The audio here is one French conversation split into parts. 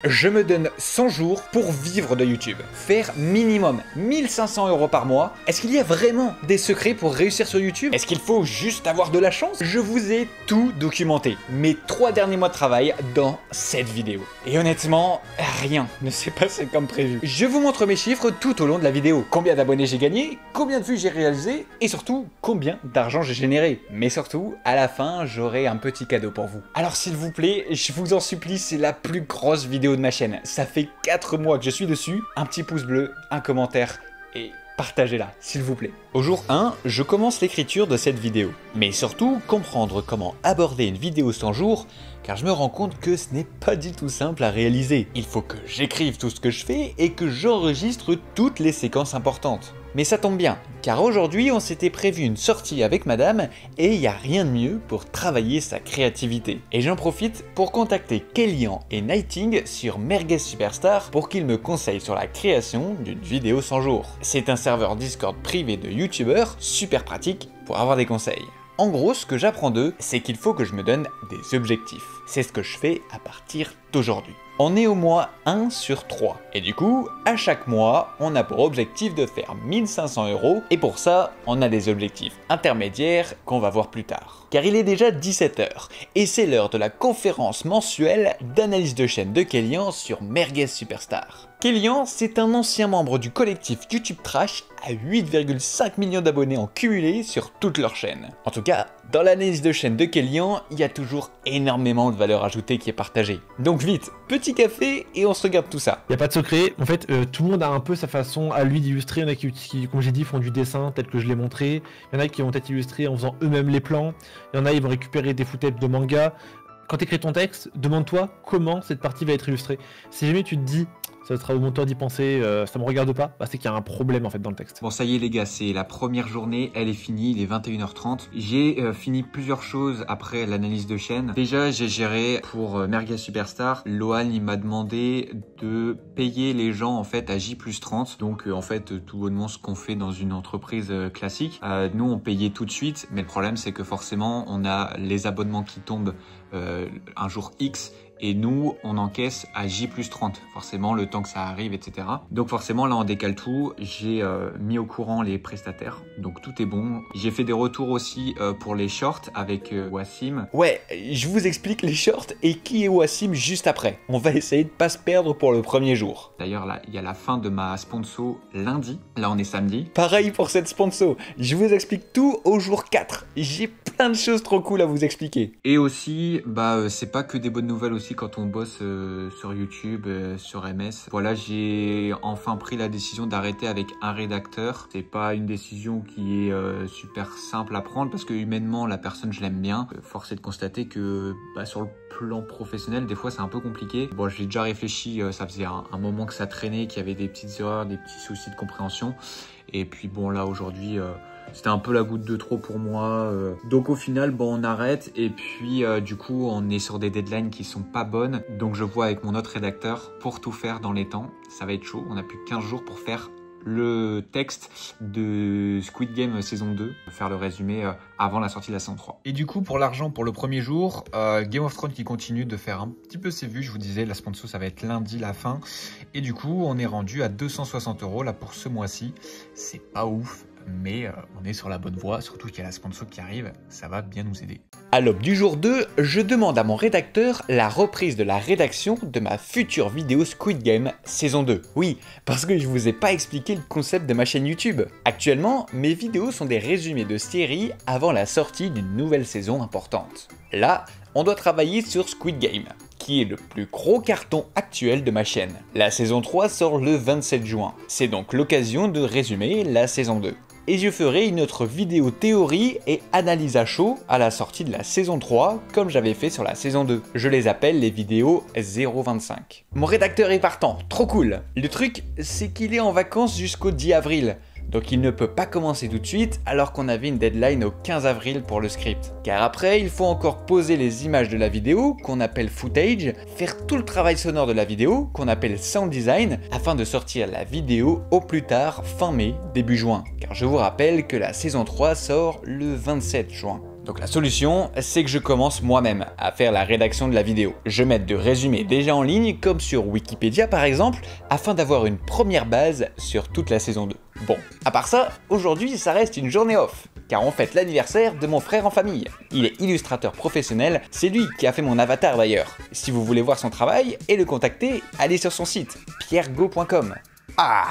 Je me donne 100 jours pour vivre de YouTube, faire minimum 1500 € par mois. Est-ce qu'il y a vraiment des secrets pour réussir sur YouTube? Est-ce qu'il faut juste avoir de la chance? Je vous ai tout documenté, mes 3 derniers mois de travail dans cette vidéo. Et honnêtement, rien ne s'est passé comme prévu. Je vous montre mes chiffres tout au long de la vidéo. Combien d'abonnés j'ai gagné, combien de vues j'ai réalisé, et surtout, combien d'argent j'ai généré. Mais surtout, à la fin, j'aurai un petit cadeau pour vous. Alors s'il vous plaît, je vous en supplie, c'est la plus grosse vidéo de ma chaîne. Ça fait 4 mois que je suis dessus. Un petit pouce bleu, un commentaire et partagez-la, s'il vous plaît. Au jour 1, je commence l'écriture de cette vidéo. Mais surtout, comprendre comment aborder une vidéo 100 jours, car je me rends compte que ce n'est pas du tout simple à réaliser. Il faut que j'écrive tout ce que je fais et que j'enregistre toutes les séquences importantes. Mais ça tombe bien, car aujourd'hui on s'était prévu une sortie avec madame et il n'y a rien de mieux pour travailler sa créativité. Et j'en profite pour contacter Kélian et Nighting sur Merguez Superstar pour qu'ils me conseillent sur la création d'une vidéo 100 jours. C'est un serveur Discord privé de youtubeurs super pratique pour avoir des conseils. En gros, ce que j'apprends d'eux, c'est qu'il faut que je me donne des objectifs. C'est ce que je fais à partir d'aujourd'hui. On est au mois 1 sur 3. Et du coup, à chaque mois, on a pour objectif de faire 1500 €. Et pour ça, on a des objectifs intermédiaires qu'on va voir plus tard. Car il est déjà 17 h. Et c'est l'heure de la conférence mensuelle d'analyse de chaîne de Kélian sur Merguez Superstar. Kélian, c'est un ancien membre du collectif YouTube Trash à 8,5 millions d'abonnés en cumulé sur toute leur chaîne. En tout cas, dans l'analyse de chaîne de Kélian, il y a toujours énormément de valeur ajoutée qui est partagée. Donc vite, petit café et on se regarde tout ça. Il n'y a pas de secret, en fait tout le monde a un peu sa façon à lui d'illustrer. Il y en a qui, comme j'ai dit, font du dessin tel que je l'ai montré. Il y en a qui vont être illustrés en faisant eux-mêmes les plans. Il y en a qui vont récupérer des footage de manga. Quand tu écris ton texte, demande-toi comment cette partie va être illustrée. Si jamais tu te dis ça sera au monteur d'y penser, ça me regarde pas, bah c'est qu'il y a un problème en fait dans le texte. Bon ça y est les gars, c'est la première journée, elle est finie, il est 21 h 30. J'ai fini plusieurs choses après l'analyse de chaîne. Déjà j'ai géré pour Merguez Superstar, Loan il m'a demandé de payer les gens en fait à J+30. Donc en fait tout bonnement ce qu'on fait dans une entreprise classique. Nous on payait tout de suite, mais le problème c'est que forcément on a les abonnements qui tombent un jour X. Et nous, on encaisse à J+30, forcément le temps que ça arrive, etc. Donc forcément, là, on décale tout. J'ai mis au courant les prestataires, donc tout est bon. J'ai fait des retours aussi pour les shorts avec Wassim. Ouais, je vous explique les shorts et qui est Wassim juste après. On va essayer de pas se perdre pour le premier jour. D'ailleurs, là, il y a la fin de ma sponsor lundi. Là, on est samedi. Pareil pour cette sponsor. Je vous explique tout au jour 4. J'ai plein de choses trop cool à vous expliquer. Et aussi, bah, c'est pas que des bonnes nouvelles aussi quand on bosse sur YouTube, sur MS. Voilà, j'ai enfin pris la décision d'arrêter avec un rédacteur. C'est pas une décision qui est super simple à prendre parce que humainement, la personne, je l'aime bien. Force est de constater que bah, sur le plan professionnel, des fois, c'est un peu compliqué. Bon, j'ai déjà réfléchi, ça faisait un moment que ça traînait, qu'il y avait des petites erreurs, des petits soucis de compréhension. Et puis bon, là, aujourd'hui... c'était un peu la goutte de trop pour moi. Donc au final, bon, on arrête. Et puis du coup, on est sur des deadlines qui sont pas bonnes. Donc je vois avec mon autre rédacteur pour tout faire dans les temps. Ça va être chaud. On a plus que 15 jours pour faire le texte de Squid Game saison 2. Faire le résumé avant la sortie de la saison 3. Et du coup, pour l'argent pour le premier jour, Game of Thrones qui continue de faire un petit peu ses vues. Je vous disais, la sponsor, ça va être lundi la fin. Et du coup, on est rendu à 260 € là pour ce mois-ci. C'est pas ouf. Mais on est sur la bonne voie, surtout qu'il y a la sponsor qui arrive, ça va bien nous aider. À l'aube du jour 2, je demande à mon rédacteur la reprise de la rédaction de ma future vidéo Squid Game saison 2. Oui, parce que je vous ai pas expliqué le concept de ma chaîne YouTube. Actuellement, mes vidéos sont des résumés de séries avant la sortie d'une nouvelle saison importante. Là, on doit travailler sur Squid Game, qui est le plus gros carton actuel de ma chaîne. La saison 3 sort le 27 juin. C'est donc l'occasion de résumer la saison 2. Et je ferai une autre vidéo théorie et analyse à chaud à la sortie de la saison 3, comme j'avais fait sur la saison 2. Je les appelle les vidéos 0,25. Mon rédacteur est partant, trop cool. Le truc, c'est qu'il est en vacances jusqu'au 10 avril. Donc il ne peut pas commencer tout de suite alors qu'on avait une deadline au 15 avril pour le script. Car après, il faut encore poser les images de la vidéo, qu'on appelle footage, faire tout le travail sonore de la vidéo, qu'on appelle sound design, afin de sortir la vidéo au plus tard fin mai, début juin. Car je vous rappelle que la saison 3 sort le 27 juin. Donc la solution, c'est que je commence moi-même à faire la rédaction de la vidéo. Je mets de résumés déjà en ligne, comme sur Wikipédia par exemple, afin d'avoir une première base sur toute la saison 2. Bon, à part ça, aujourd'hui ça reste une journée off, car on fête l'anniversaire de mon frère en famille. Il est illustrateur professionnel, c'est lui qui a fait mon avatar d'ailleurs. Si vous voulez voir son travail et le contacter, allez sur son site, pierrego.com. Ah,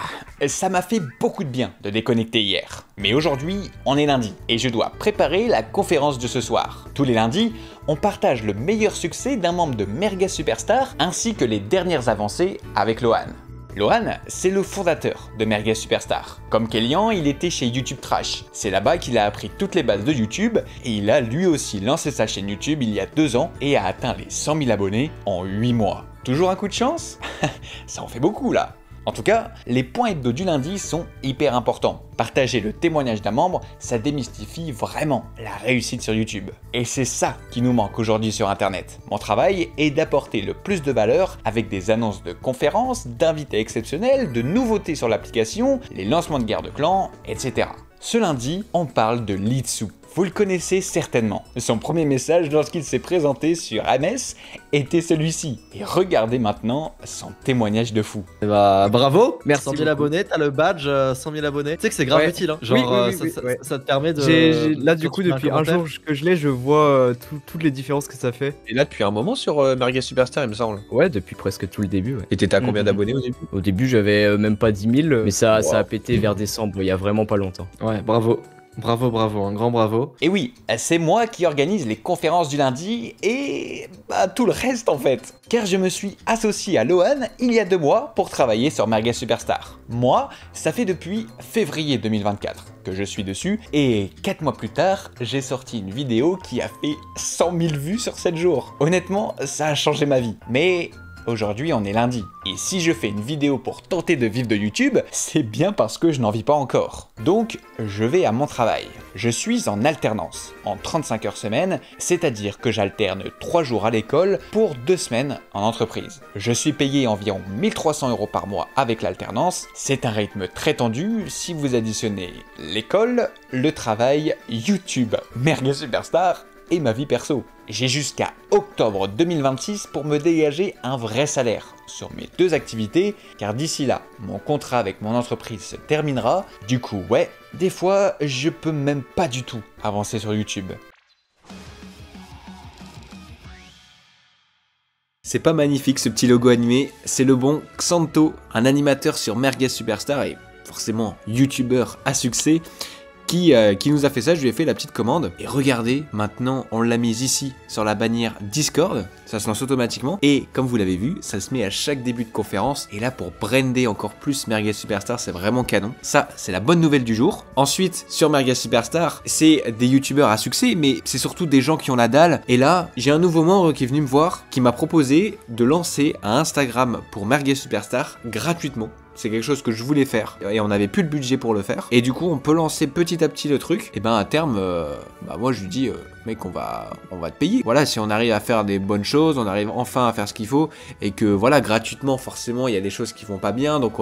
ça m'a fait beaucoup de bien de déconnecter hier. Mais aujourd'hui, on est lundi et je dois préparer la conférence de ce soir. Tous les lundis, on partage le meilleur succès d'un membre de Merguez Superstar ainsi que les dernières avancées avec Lohan. Lohan, c'est le fondateur de Merguez Superstar. Comme Kélian, il était chez YouTube Trash. C'est là-bas qu'il a appris toutes les bases de YouTube et il a lui aussi lancé sa chaîne YouTube il y a 2 ans et a atteint les 100 000 abonnés en 8 mois. Toujours un coup de chance? Ça en fait beaucoup là. En tout cas, les points hebdo du lundi sont hyper importants. Partager le témoignage d'un membre, ça démystifie vraiment la réussite sur YouTube. Et c'est ça qui nous manque aujourd'hui sur Internet. Mon travail est d'apporter le plus de valeur avec des annonces de conférences, d'invités exceptionnels, de nouveautés sur l'application, les lancements de guerre de clans, etc. Ce lundi, on parle de Litsu. Vous le connaissez certainement. Son premier message lorsqu'il s'est présenté sur MS était celui-ci. Et regardez maintenant son témoignage de fou. Bah bravo, merci. 100 000 abonnés, t'as le badge 100 000 abonnés. Tu sais que c'est grave utile, hein. Genre ça te permet de... Là du coup depuis un jour que je l'ai, je vois toutes les différences que ça fait. Et là depuis un moment sur Merguez Superstar il me semble. Ouais, depuis presque tout le début. Ouais. Et t'étais à combien d'abonnés au début? Au début j'avais même pas 10 000, mais ça a pété vers décembre, il y a vraiment pas longtemps. Ouais, bravo. Bravo, bravo, un grand bravo. Et oui, c'est moi qui organise les conférences du lundi et tout le reste en fait. Car je me suis associé à Lohan il y a 2 mois pour travailler sur Merguez Superstar. Moi, ça fait depuis février 2024 que je suis dessus et 4 mois plus tard, j'ai sorti une vidéo qui a fait 100 000 vues sur 7 jours. Honnêtement, ça a changé ma vie. Mais... aujourd'hui, on est lundi. Et si je fais une vidéo pour tenter de vivre de YouTube, c'est bien parce que je n'en vis pas encore. Donc, je vais à mon travail. Je suis en alternance, en 35 heures semaine, c'est-à-dire que j'alterne 3 jours à l'école pour 2 semaines en entreprise. Je suis payé environ 1 300 € par mois avec l'alternance. C'est un rythme très tendu si vous additionnez l'école, le travail, YouTube, Merguez Superstar et ma vie perso. J'ai jusqu'à octobre 2026 pour me dégager un vrai salaire sur mes 2 activités, car d'ici là, mon contrat avec mon entreprise se terminera. Du coup, ouais, des fois, je peux même pas du tout avancer sur YouTube. C'est pas magnifique ce petit logo animé, c'est le bon Xanto, un animateur sur Merguez Superstar et forcément youtubeur à succès. Qui nous a fait ça, je lui ai fait la petite commande. Et regardez, maintenant on l'a mise ici sur la bannière Discord, ça se lance automatiquement. Et comme vous l'avez vu, ça se met à chaque début de conférence. Et là pour brander encore plus Merguez Superstar, c'est vraiment canon. Ça, c'est la bonne nouvelle du jour. Ensuite, sur Merguez Superstar, c'est des youtubeurs à succès, mais c'est surtout des gens qui ont la dalle. Et là, j'ai un nouveau membre qui est venu me voir, qui m'a proposé de lancer un Instagram pour Merguez Superstar gratuitement. C'est quelque chose que je voulais faire et on n'avait plus le budget pour le faire. Et du coup, on peut lancer petit à petit le truc. Et ben à terme, moi je lui dis, mec, on va te payer. Voilà, si on arrive à faire des bonnes choses, on arrive enfin à faire ce qu'il faut et que voilà, gratuitement, forcément, il y a des choses qui vont pas bien, donc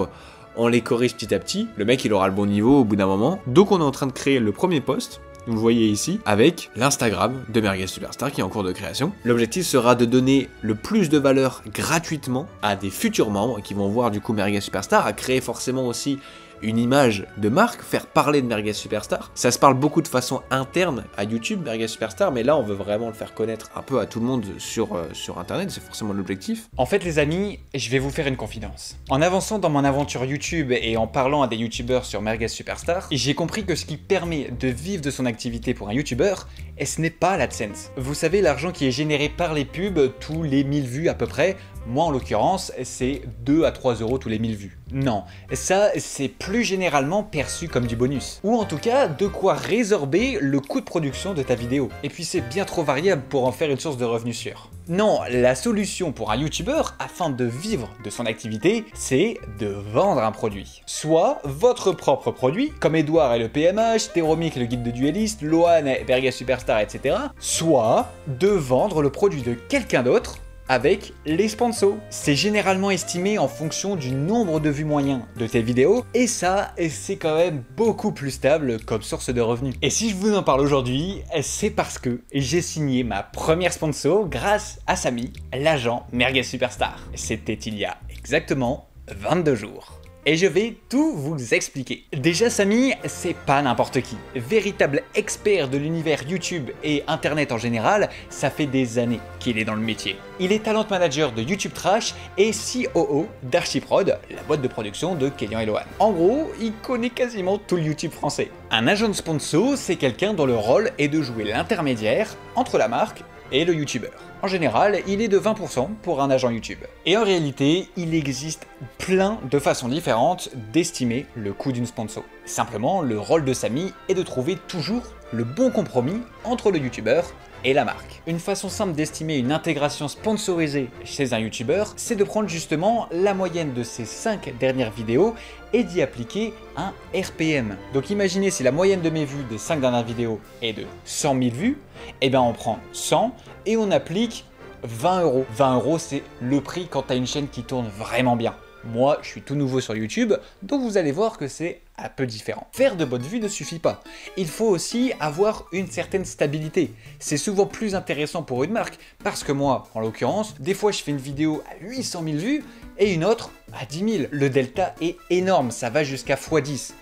on les corrige petit à petit. Le mec, il aura le bon niveau au bout d'un moment. Donc on est en train de créer le premier post. Vous le voyez ici, avec l'Instagram de Merguez Superstar qui est en cours de création. L'objectif sera de donner le plus de valeur gratuitement à des futurs membres qui vont voir du coup Merguez Superstar, à créer forcément aussi une image de marque, faire parler de Merguez Superstar. Ça se parle beaucoup de façon interne à YouTube, Merguez Superstar, mais là on veut vraiment le faire connaître un peu à tout le monde sur internet, c'est forcément l'objectif. En fait les amis, je vais vous faire une confidence. En avançant dans mon aventure YouTube et en parlant à des youtubeurs sur Merguez Superstar, j'ai compris que ce qui permet de vivre de son activité pour un youtubeur, ce n'est pas l'AdSense. Vous savez, l'argent qui est généré par les pubs tous les 1000 vues à peu près, moi en l'occurrence, c'est 2 à 3 € tous les 1000 vues. Non, ça c'est plus généralement perçu comme du bonus. Ou en tout cas, de quoi résorber le coût de production de ta vidéo. Et puis c'est bien trop variable pour en faire une source de revenus sûre. Non, la solution pour un youtubeur, afin de vivre de son activité, c'est de vendre un produit. Soit votre propre produit, comme Edouard et le PMH, Théromic le guide de dueliste, Lohan et Merguez Superstar, etc. Soit de vendre le produit de quelqu'un d'autre avec les sponsors. C'est généralement estimé en fonction du nombre de vues moyen de tes vidéos et ça, c'est quand même beaucoup plus stable comme source de revenus. Et si je vous en parle aujourd'hui, c'est parce que j'ai signé ma première sponsor grâce à Samy, l'agent Merguez Superstar. C'était il y a exactement 22 jours. Et je vais tout vous expliquer. Déjà Samy, c'est pas n'importe qui. Véritable expert de l'univers YouTube et internet en général, ça fait des années qu'il est dans le métier. Il est talent manager de YouTube Trash et COO d'Archiprod, la boîte de production de Kélian et Lohan. En gros, il connaît quasiment tout le YouTube français. Un agent de sponsor, c'est quelqu'un dont le rôle est de jouer l'intermédiaire entre la marque et le youtubeur. En général, il est de 20% pour un agent YouTube. Et en réalité, il existe plein de façons différentes d'estimer le coût d'une sponsor. Simplement, le rôle de Samy est de trouver toujours le bon compromis entre le youtubeur et la marque. Une façon simple d'estimer une intégration sponsorisée chez un youtubeur, c'est de prendre justement la moyenne de ses 5 dernières vidéos et d'y appliquer un RPM. Donc imaginez si la moyenne de mes vues des 5 dernières vidéos est de 100 000 vues, et bien on prend 100 et on applique 20 euros. 20 euros c'est le prix quand tu as une chaîne qui tourne vraiment bien. Moi, je suis tout nouveau sur YouTube, donc vous allez voir que c'est un peu différent. Faire de bonnes vues ne suffit pas. Il faut aussi avoir une certaine stabilité. C'est souvent plus intéressant pour une marque, parce que moi, en l'occurrence, des fois je fais une vidéo à 800 000 vues et une autre à 10 000. Le delta est énorme, ça va jusqu'à x10.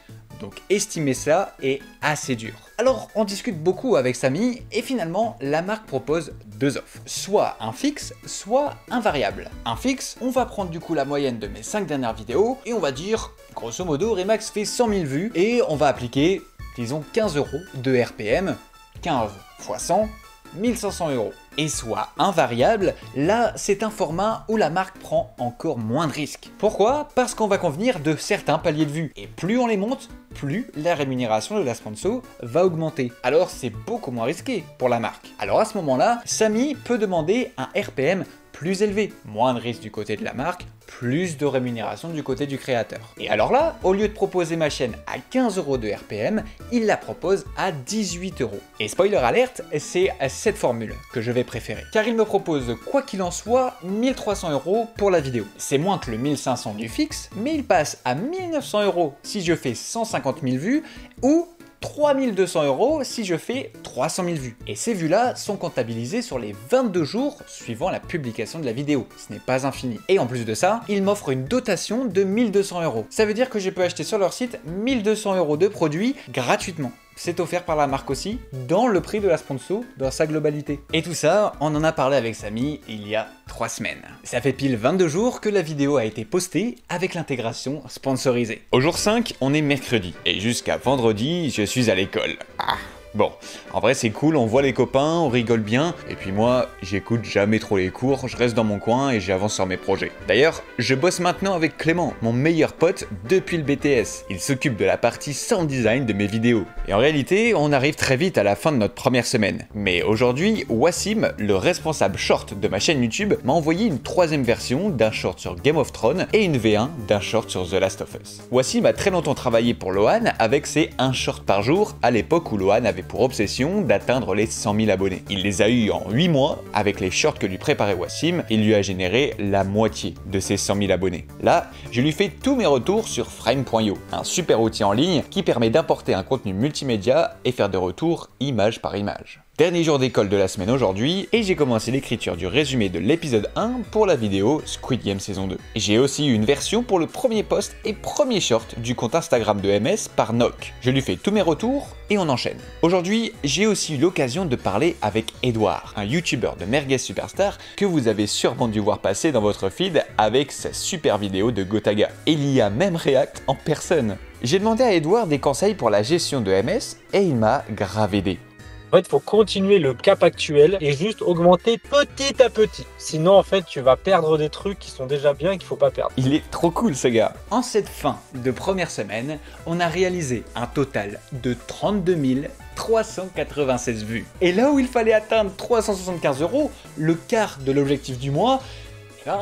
Donc estimer ça est assez dur. Alors on discute beaucoup avec Samy et finalement la marque propose deux offres. Soit un fixe, soit un variable. Un fixe, on va prendre du coup la moyenne de mes 5 dernières vidéos et on va dire, grosso modo, Remax fait 100 000 vues et on va appliquer, disons 15 euros de RPM, 15 x 100, 1500 euros. Et soit un variable, là c'est un format où la marque prend encore moins de risques. Pourquoi? Parce qu'on va convenir de certains paliers de vues. Et plus on les monte, plus la rémunération de la sponsor va augmenter. Alors c'est beaucoup moins risqué pour la marque. Alors à ce moment-là, Samy peut demander un RPM plus élevé, moins de risque du côté de la marque, plus de rémunération du côté du créateur. Et alors là, au lieu de proposer ma chaîne à 15 euros de RPM, il la propose à 18 euros. Et spoiler alerte, c'est cette formule que je vais préférer. Car il me propose, quoi qu'il en soit, 1300 euros pour la vidéo. C'est moins que le 1500 du fixe, mais il passe à 1900 euros si je fais 150 000 vues ou 3200 euros si je fais 300 000 vues. Et ces vues-là sont comptabilisées sur les 22 jours suivant la publication de la vidéo. Ce n'est pas infini. Et en plus de ça, ils m'offrent une dotation de 1200 euros. Ça veut dire que je peux acheter sur leur site 1200 euros de produits gratuitement. C'est offert par la marque aussi, dans le prix de la sponsor, dans sa globalité. Et tout ça, on en a parlé avec Samy il y a 3 semaines. Ça fait pile 22 jours que la vidéo a été postée avec l'intégration sponsorisée. Au jour 5, on est mercredi, et jusqu'à vendredi, je suis à l'école. Bon, en vrai c'est cool, on voit les copains, on rigole bien, et puis moi, j'écoute jamais trop les cours, je reste dans mon coin et j'avance sur mes projets. D'ailleurs, je bosse maintenant avec Clément, mon meilleur pote depuis le BTS. Il s'occupe de la partie sound design de mes vidéos. Et en réalité, on arrive très vite à la fin de notre première semaine. Mais aujourd'hui, Wassim, le responsable short de ma chaîne YouTube, m'a envoyé une 3e version d'un short sur Game of Thrones et une V1 d'un short sur The Last of Us. Wassim a très longtemps travaillé pour Lohan avec ses 1 short par jour à l'époque où Lohan avait pour obsession d'atteindre les 100 000 abonnés. Il les a eu en 8 mois, avec les shorts que lui préparait Wassim, il lui a généré la moitié de ses 100 000 abonnés. Là, je lui fais tous mes retours sur Frame.io, un super outil en ligne qui permet d'importer un contenu multimédia et faire des retours image par image. Dernier jour d'école de la semaine aujourd'hui, et j'ai commencé l'écriture du résumé de l'épisode 1 pour la vidéo Squid Game saison 2. J'ai aussi eu une version pour le premier post et premier short du compte Instagram de MS par Noc. Je lui fais tous mes retours et on enchaîne. Aujourd'hui, j'ai aussi eu l'occasion de parler avec Edouard, un youtubeur de Merguez Superstar que vous avez sûrement dû voir passer dans votre feed avec sa super vidéo de Gotaga. Et il y a même React en personne. J'ai demandé à Edouard des conseils pour la gestion de MS et il m'a grave aidé. En fait, il faut continuer le cap actuel et juste augmenter petit à petit. Sinon, en fait, tu vas perdre des trucs qui sont déjà bien et qu'il ne faut pas perdre. Il est trop cool, ce gars. En cette fin de première semaine, on a réalisé un total de 32 396 vues. Et là où il fallait atteindre 375 euros, le quart de l'objectif du mois, eh ben,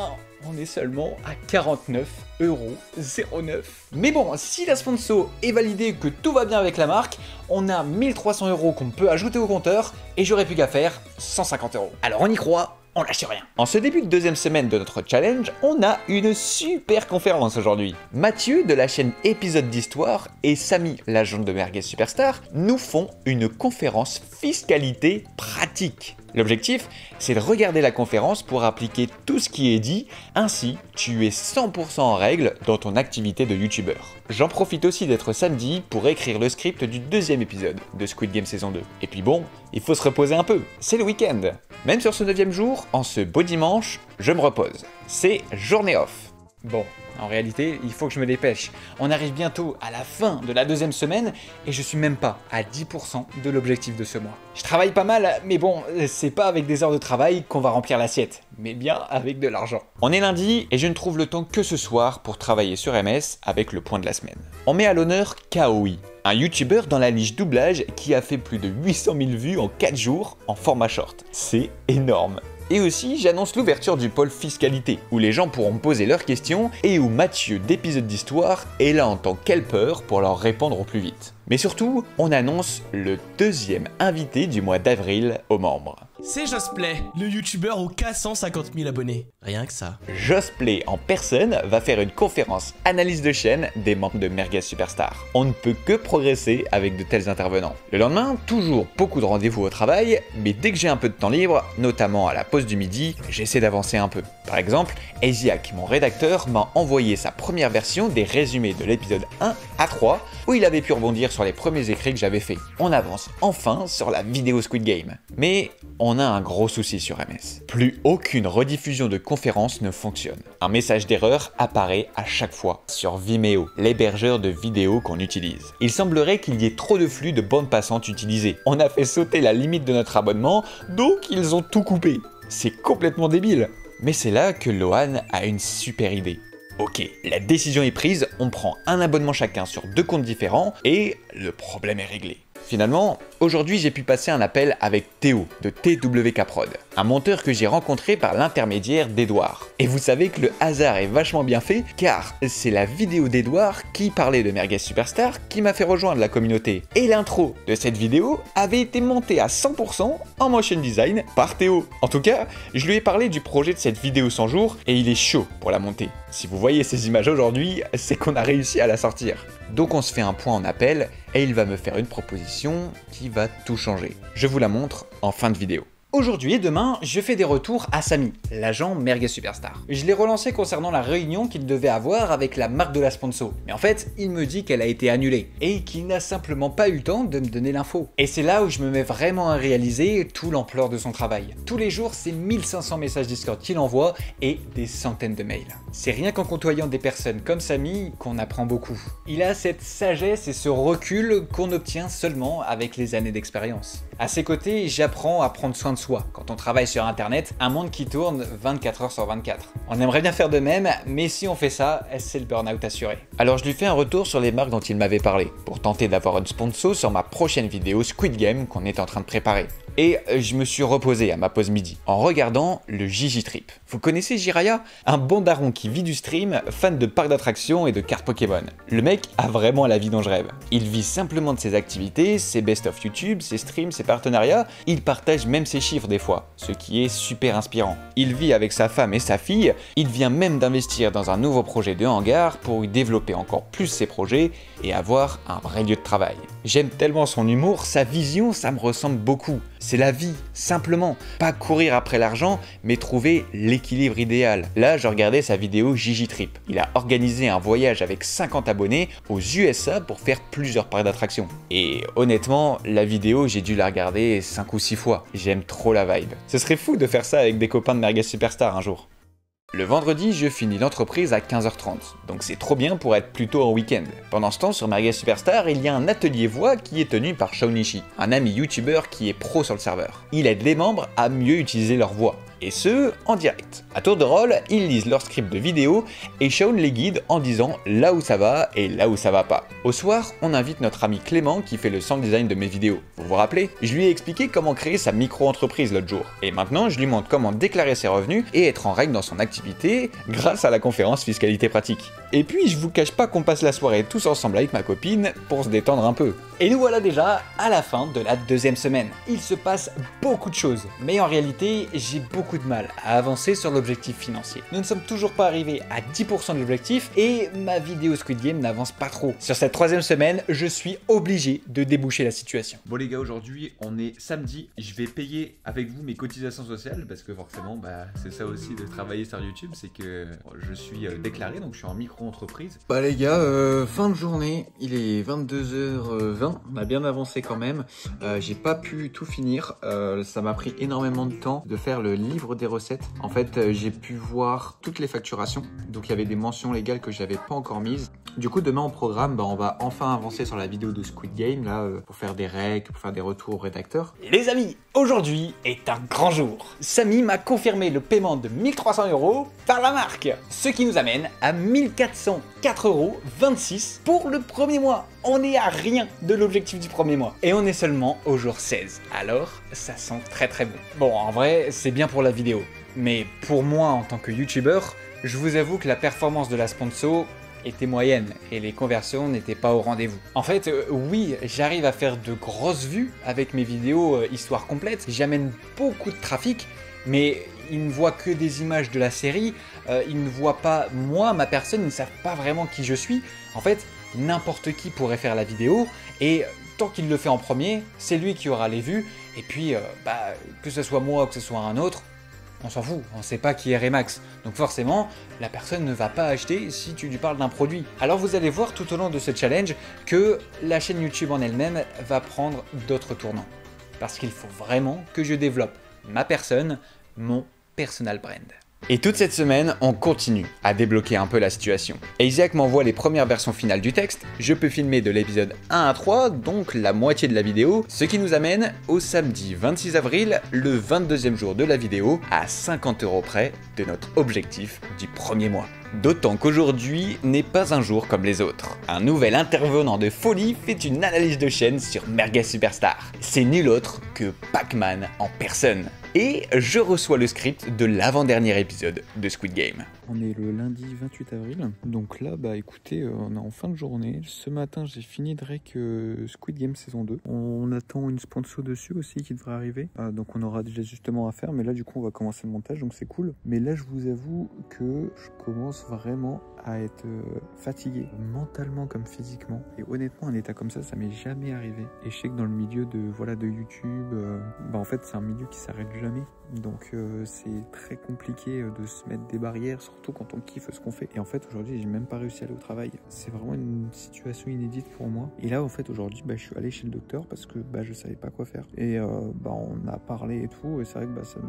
on est seulement à 49,09 €. Mais bon, si la sponsor est validée, que tout va bien avec la marque, on a 1300 € qu'on peut ajouter au compteur et j'aurais plus qu'à faire 150 €. Alors on y croit, on lâche rien. En ce début de deuxième semaine de notre challenge, on a une super conférence aujourd'hui. Mathieu de la chaîne Épisode d'Histoire et Samy, l'agent de Merguez Superstar, nous font une conférence fiscalité pratique. L'objectif, c'est de regarder la conférence pour appliquer tout ce qui est dit, ainsi tu es 100% en règle dans ton activité de youtubeur. J'en profite aussi d'être samedi pour écrire le script du deuxième épisode de Squid Game saison 2. Et puis bon, il faut se reposer un peu, c'est le week-end. Même sur ce 9e jour, en ce beau dimanche, je me repose. C'est journée off. Bon, en réalité, il faut que je me dépêche. On arrive bientôt à la fin de la deuxième semaine et je suis même pas à 10% de l'objectif de ce mois. Je travaille pas mal, mais bon, c'est pas avec des heures de travail qu'on va remplir l'assiette, mais bien avec de l'argent. On est lundi et je ne trouve le temps que ce soir pour travailler sur MS avec le point de la semaine. On met à l'honneur Kaoi, un youtubeur dans la niche doublage qui a fait plus de 800 000 vues en 4 jours en format short. C'est énorme. Et aussi, j'annonce l'ouverture du pôle fiscalité, où les gens pourront poser leurs questions et où Mathieu d'Épisode d'Histoire est là en tant qu'helper pour leur répondre au plus vite. Mais surtout, on annonce le deuxième invité du mois d'avril aux membres. C'est Josplay, le youtubeur aux 450 000 abonnés. Rien que ça. Josplay en personne va faire une conférence analyse de chaîne des membres de Merguez Superstar. On ne peut que progresser avec de tels intervenants. Le lendemain, toujours beaucoup de rendez-vous au travail, mais dès que j'ai un peu de temps libre, notamment à la pause du midi, j'essaie d'avancer un peu. Par exemple, Eziak, mon rédacteur, m'a envoyé sa première version des résumés de l'épisode 1 à 3, où il avait pu rebondir sur les premiers écrits que j'avais faits. On avance enfin sur la vidéo Squid Game. Mais on a un gros souci sur MS. Plus aucune rediffusion de conférence ne fonctionne. Un message d'erreur apparaît à chaque fois sur Vimeo, l'hébergeur de vidéos qu'on utilise. Il semblerait qu'il y ait trop de flux de bandes passantes utilisées. On a fait sauter la limite de notre abonnement, donc ils ont tout coupé. C'est complètement débile. Mais c'est là que Lohan a une super idée. Ok, la décision est prise, on prend un abonnement chacun sur 2 comptes différents et le problème est réglé. Finalement, aujourd'hui j'ai pu passer un appel avec Théo de TWK Prod, un monteur que j'ai rencontré par l'intermédiaire d'Edouard. Et vous savez que le hasard est vachement bien fait car c'est la vidéo d'Edouard qui parlait de Merguez Superstar qui m'a fait rejoindre la communauté. Et l'intro de cette vidéo avait été montée à 100% en motion design par Théo. En tout cas, je lui ai parlé du projet de cette vidéo 100 jours et il est chaud pour la monter. Si vous voyez ces images aujourd'hui, c'est qu'on a réussi à la sortir. Donc on se fait un point en appel et il va me faire une proposition qui va tout changer. Je vous la montre en fin de vidéo. Aujourd'hui et demain, je fais des retours à Samy, l'agent Merguez Superstar. Je l'ai relancé concernant la réunion qu'il devait avoir avec la marque de la sponsor. Mais en fait, il me dit qu'elle a été annulée et qu'il n'a simplement pas eu le temps de me donner l'info. Et c'est là où je me mets vraiment à réaliser toute l'ampleur de son travail. Tous les jours, c'est 1500 messages Discord qu'il envoie et des centaines de mails. C'est rien qu'en côtoyant des personnes comme Samy qu'on apprend beaucoup. Il a cette sagesse et ce recul qu'on obtient seulement avec les années d'expérience. À ses côtés, j'apprends à prendre soin de soi. Quand on travaille sur internet, un monde qui tourne 24 heures sur 24. On aimerait bien faire de même, mais si on fait ça, c'est le burn-out assuré. Alors je lui fais un retour sur les marques dont il m'avait parlé, pour tenter d'avoir une sponsor sur ma prochaine vidéo Squid Game qu'on est en train de préparer. Et je me suis reposé à ma pause midi en regardant le Gigi Trip. Vous connaissez Jiraya? Un bon daron qui vit du stream, fan de parcs d'attractions et de cartes Pokémon. Le mec a vraiment la vie dont je rêve. Il vit simplement de ses activités, ses best-of YouTube, ses streams, ses partenariats. Il partage même ses chiffres des fois, ce qui est super inspirant. Il vit avec sa femme et sa fille. Il vient même d'investir dans un nouveau projet de hangar pour y développer encore plus ses projets et avoir un vrai lieu de travail. J'aime tellement son humour, sa vision, ça me ressemble beaucoup. C'est la vie, simplement. Pas courir après l'argent, mais trouver l'équilibre idéal. Là, je regardais sa vidéo Gigi Trip. Il a organisé un voyage avec 50 abonnés aux USA pour faire plusieurs parcs d'attractions. Et honnêtement, la vidéo, j'ai dû la regarder 5 ou 6 fois. J'aime trop la vibe. Ce serait fou de faire ça avec des copains de Merguez Superstar un jour. Le vendredi, je finis l'entreprise à 15h30, donc c'est trop bien pour être plutôt en week-end. Pendant ce temps, sur Merguez Superstar, il y a un atelier voix qui est tenu par Shaonichi, un ami youtubeur qui est pro sur le serveur. Il aide les membres à mieux utiliser leur voix, et ce, en direct. À tour de rôle, ils lisent leur script de vidéo et Shaun les guide en disant là où ça va et là où ça va pas. Au soir, on invite notre ami Clément qui fait le sound design de mes vidéos. Vous vous rappelez? Je lui ai expliqué comment créer sa micro-entreprise l'autre jour. Et maintenant, je lui montre comment déclarer ses revenus et être en règle dans son activité grâce à la conférence fiscalité pratique. Et puis, je vous cache pas qu'on passe la soirée tous ensemble avec ma copine pour se détendre un peu. Et nous voilà déjà à la fin de la deuxième semaine. Il se passe beaucoup de choses, mais en réalité, j'ai beaucoup beaucoup de mal à avancer sur l'objectif financier. Nous ne sommes toujours pas arrivés à 10% de l'objectif et ma vidéo Squid Game n'avance pas trop. Sur cette 3e semaine, je suis obligé de déboucher la situation. Bon les gars, aujourd'hui on est samedi, je vais payer avec vous mes cotisations sociales parce que forcément c'est ça aussi de travailler sur YouTube, c'est que je suis déclaré, donc je suis en micro-entreprise. Bah les gars, fin de journée, il est 22h20, on a bien avancé quand même, j'ai pas pu tout finir, ça m'a pris énormément de temps de faire le livre des recettes. En fait j'ai pu voir toutes les facturations, donc il y avait des mentions légales que j'avais pas encore mises. Du coup demain au programme, on va enfin avancer sur la vidéo de Squid Game là, pour faire des recs, pour faire des retours au rédacteur. Les amis, aujourd'hui est un grand jour. Samy m'a confirmé le paiement de 1300 € par la marque, ce qui nous amène à 1404,26 € pour le premier mois. On est à rien de l'objectif du premier mois. Et on est seulement au jour 16. Alors, ça sent très très bon. Bon, en vrai, c'est bien pour la vidéo. Mais pour moi, en tant que youtubeur, je vous avoue que la performance de la sponsor était moyenne et les conversions n'étaient pas au rendez-vous. En fait, oui, j'arrive à faire de grosses vues avec mes vidéos histoire complète. J'amène beaucoup de trafic, mais ils ne voient que des images de la série. Ils ne voient pas moi, ma personne, ils ne savent pas vraiment qui je suis. En fait, n'importe qui pourrait faire la vidéo et tant qu'il le fait en premier, c'est lui qui aura les vues. Et puis, que ce soit moi ou que ce soit un autre, on s'en fout, on sait pas qui est Remax. Donc forcément, la personne ne va pas acheter si tu lui parles d'un produit. Alors vous allez voir tout au long de ce challenge que la chaîne YouTube en elle-même va prendre d'autres tournants. Parce qu'il faut vraiment que je développe ma personne, mon personal brand. Et toute cette semaine, on continue à débloquer un peu la situation. Et Isaac m'envoie les premières versions finales du texte, je peux filmer de l'épisode 1 à 3, donc la moitié de la vidéo, ce qui nous amène au samedi 26 avril, le 22e jour de la vidéo, à 50 € près de notre objectif du premier mois. D'autant qu'aujourd'hui n'est pas un jour comme les autres. Un nouvel intervenant de folie fait une analyse de chaîne sur Merguez Superstar. C'est nul autre que Pac-Man en personne. Et je reçois le script de l'avant-dernier épisode de Squid Game. On est le lundi 28 avril, donc là écoutez, on est en fin de journée. Ce matin j'ai fini de rec Squid Game saison 2. On attend une sponsor dessus aussi qui devrait arriver, donc on aura des ajustements à faire, mais là du coup on va commencer le montage, donc c'est cool. Mais là je vous avoue que je commence vraiment à être fatigué, mentalement comme physiquement. Et honnêtement un état comme ça m'est jamais arrivé. Et je sais que dans le milieu de YouTube, en fait c'est un milieu qui s'arrête jamais. Donc c'est très compliqué de se mettre des barrières, surtout quand on kiffe ce qu'on fait. Et en fait aujourd'hui j'ai même pas réussi à aller au travail. C'est vraiment une situation inédite pour moi. Et là en fait aujourd'hui je suis allé chez le docteur parce que je savais pas quoi faire. Et on a parlé et tout, et c'est vrai que ça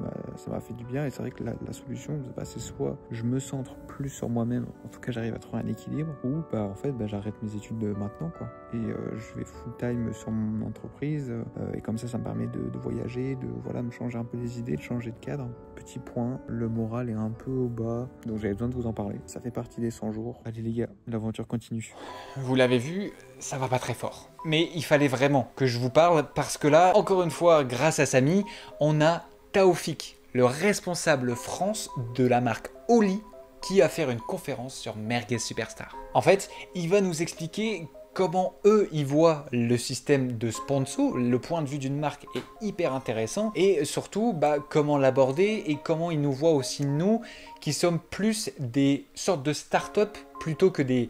m'a fait du bien. Et c'est vrai que la solution c'est soit je me centre plus sur moi-même, en tout cas j'arrive à trouver un équilibre, ou en fait j'arrête mes études maintenant quoi. Et je vais full time sur mon entreprise, et comme ça me permet de voyager, de me changer un peu les idées, de changer de cadre. Petit point, le moral est un peu au bas, donc j'avais besoin de vous en parler. Ça fait partie des 100 jours. Allez les gars, l'aventure continue. Vous l'avez vu, ça va pas très fort. Mais il fallait vraiment que je vous parle parce que là, encore une fois, grâce à Samy, on a Taoufik, le responsable France de la marque Oli, qui va faire une conférence sur Merguez Superstar. En fait, il va nous expliquer comment eux ils voient le système de sponsor. Le point de vue d'une marque est hyper intéressant, et surtout comment l'aborder et comment ils nous voient aussi nous qui sommes plus des sortes de start-up plutôt que des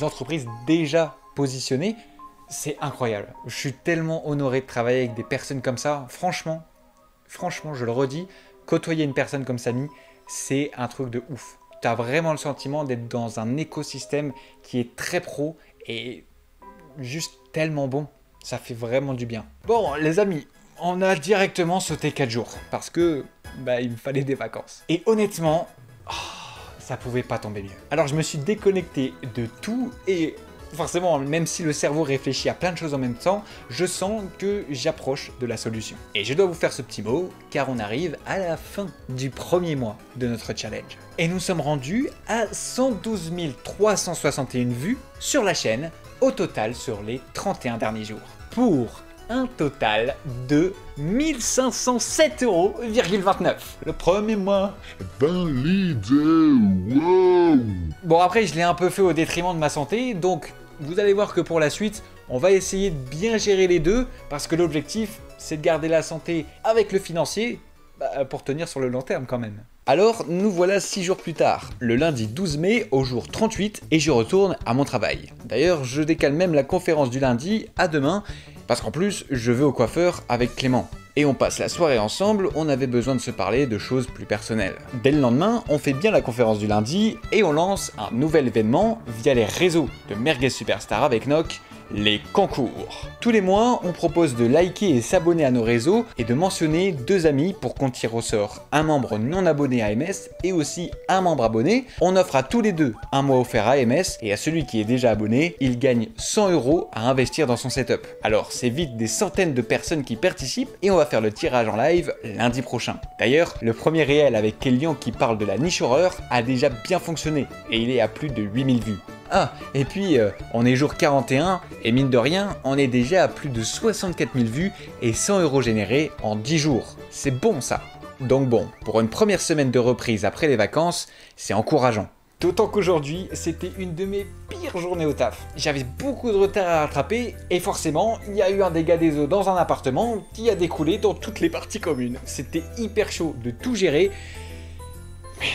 entreprises déjà positionnées. C'est incroyable. Je suis tellement honoré de travailler avec des personnes comme ça. Franchement, je le redis, côtoyer une personne comme Samy, c'est un truc de ouf. Tu as vraiment le sentiment d'être dans un écosystème qui est très pro et juste tellement bon. Ça fait vraiment du bien. Bon, les amis, on a directement sauté 4 jours parce que il me fallait des vacances. Et honnêtement, ça pouvait pas tomber mieux. Alors je me suis déconnecté de tout et forcément, même si le cerveau réfléchit à plein de choses en même temps, je sens que j'approche de la solution. Et je dois vous faire ce petit mot, car on arrive à la fin du premier mois de notre challenge. Et nous sommes rendus à 112 361 vues sur la chaîne, au total sur les 31 derniers jours. Pour un total de 1507,29 €. Le premier mois. Validé, wow. Bon, après, je l'ai un peu fait au détriment de ma santé, donc vous allez voir que pour la suite, on va essayer de bien gérer les deux, parce que l'objectif, c'est de garder la santé avec le financier, pour tenir sur le long terme quand même. Alors, nous voilà 6 jours plus tard, le lundi 12 mai au jour 38 et je retourne à mon travail. D'ailleurs, je décale même la conférence du lundi à demain parce qu'en plus, je vais au coiffeur avec Clément. Et on passe la soirée ensemble, on avait besoin de se parler de choses plus personnelles. Dès le lendemain, on fait bien la conférence du lundi et on lance un nouvel événement via les réseaux de Merguez Superstar avec Noc, les concours. Tous les mois, on propose de liker et s'abonner à nos réseaux et de mentionner 2 amis pour qu'on tire au sort un membre non abonné à MS et aussi un membre abonné. On offre à tous les 2 un mois offert à MS et à celui qui est déjà abonné, il gagne 100 € à investir dans son setup. Alors c'est vite des centaines de personnes qui participent et on va faire le tirage en live lundi prochain. D'ailleurs, le premier réel avec Kélian qui parle de la niche horreur a déjà bien fonctionné et il est à plus de 8000 vues. Ah, et puis on est jour 41 et mine de rien, on est déjà à plus de 64 000 vues et 100 € générés en 10 jours. C'est bon ça. Donc bon, pour une première semaine de reprise après les vacances, c'est encourageant. D'autant qu'aujourd'hui, c'était une de mes pires journées au taf. J'avais beaucoup de retard à rattraper et forcément, il y a eu un dégât des eaux dans un appartement qui a découlé dans toutes les parties communes. C'était hyper chaud de tout gérer, mais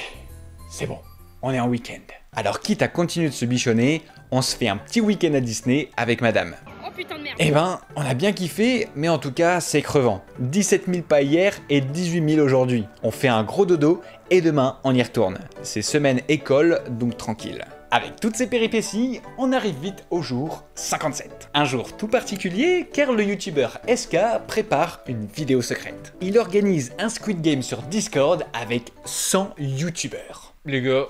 c'est bon, on est en week-end. Alors quitte à continuer de se bichonner, on se fait un petit week-end à Disney avec madame. Oh putain de merde. Eh ben, on a bien kiffé, mais en tout cas, c'est crevant. 17 000 pas hier et 18 000 aujourd'hui. On fait un gros dodo et demain, on y retourne. C'est semaine école, donc tranquille. Avec toutes ces péripéties, on arrive vite au jour 57. Un jour tout particulier car le youtubeur SK prépare une vidéo secrète. Il organise un Squid Game sur Discord avec 100 youtubeurs. Les gars,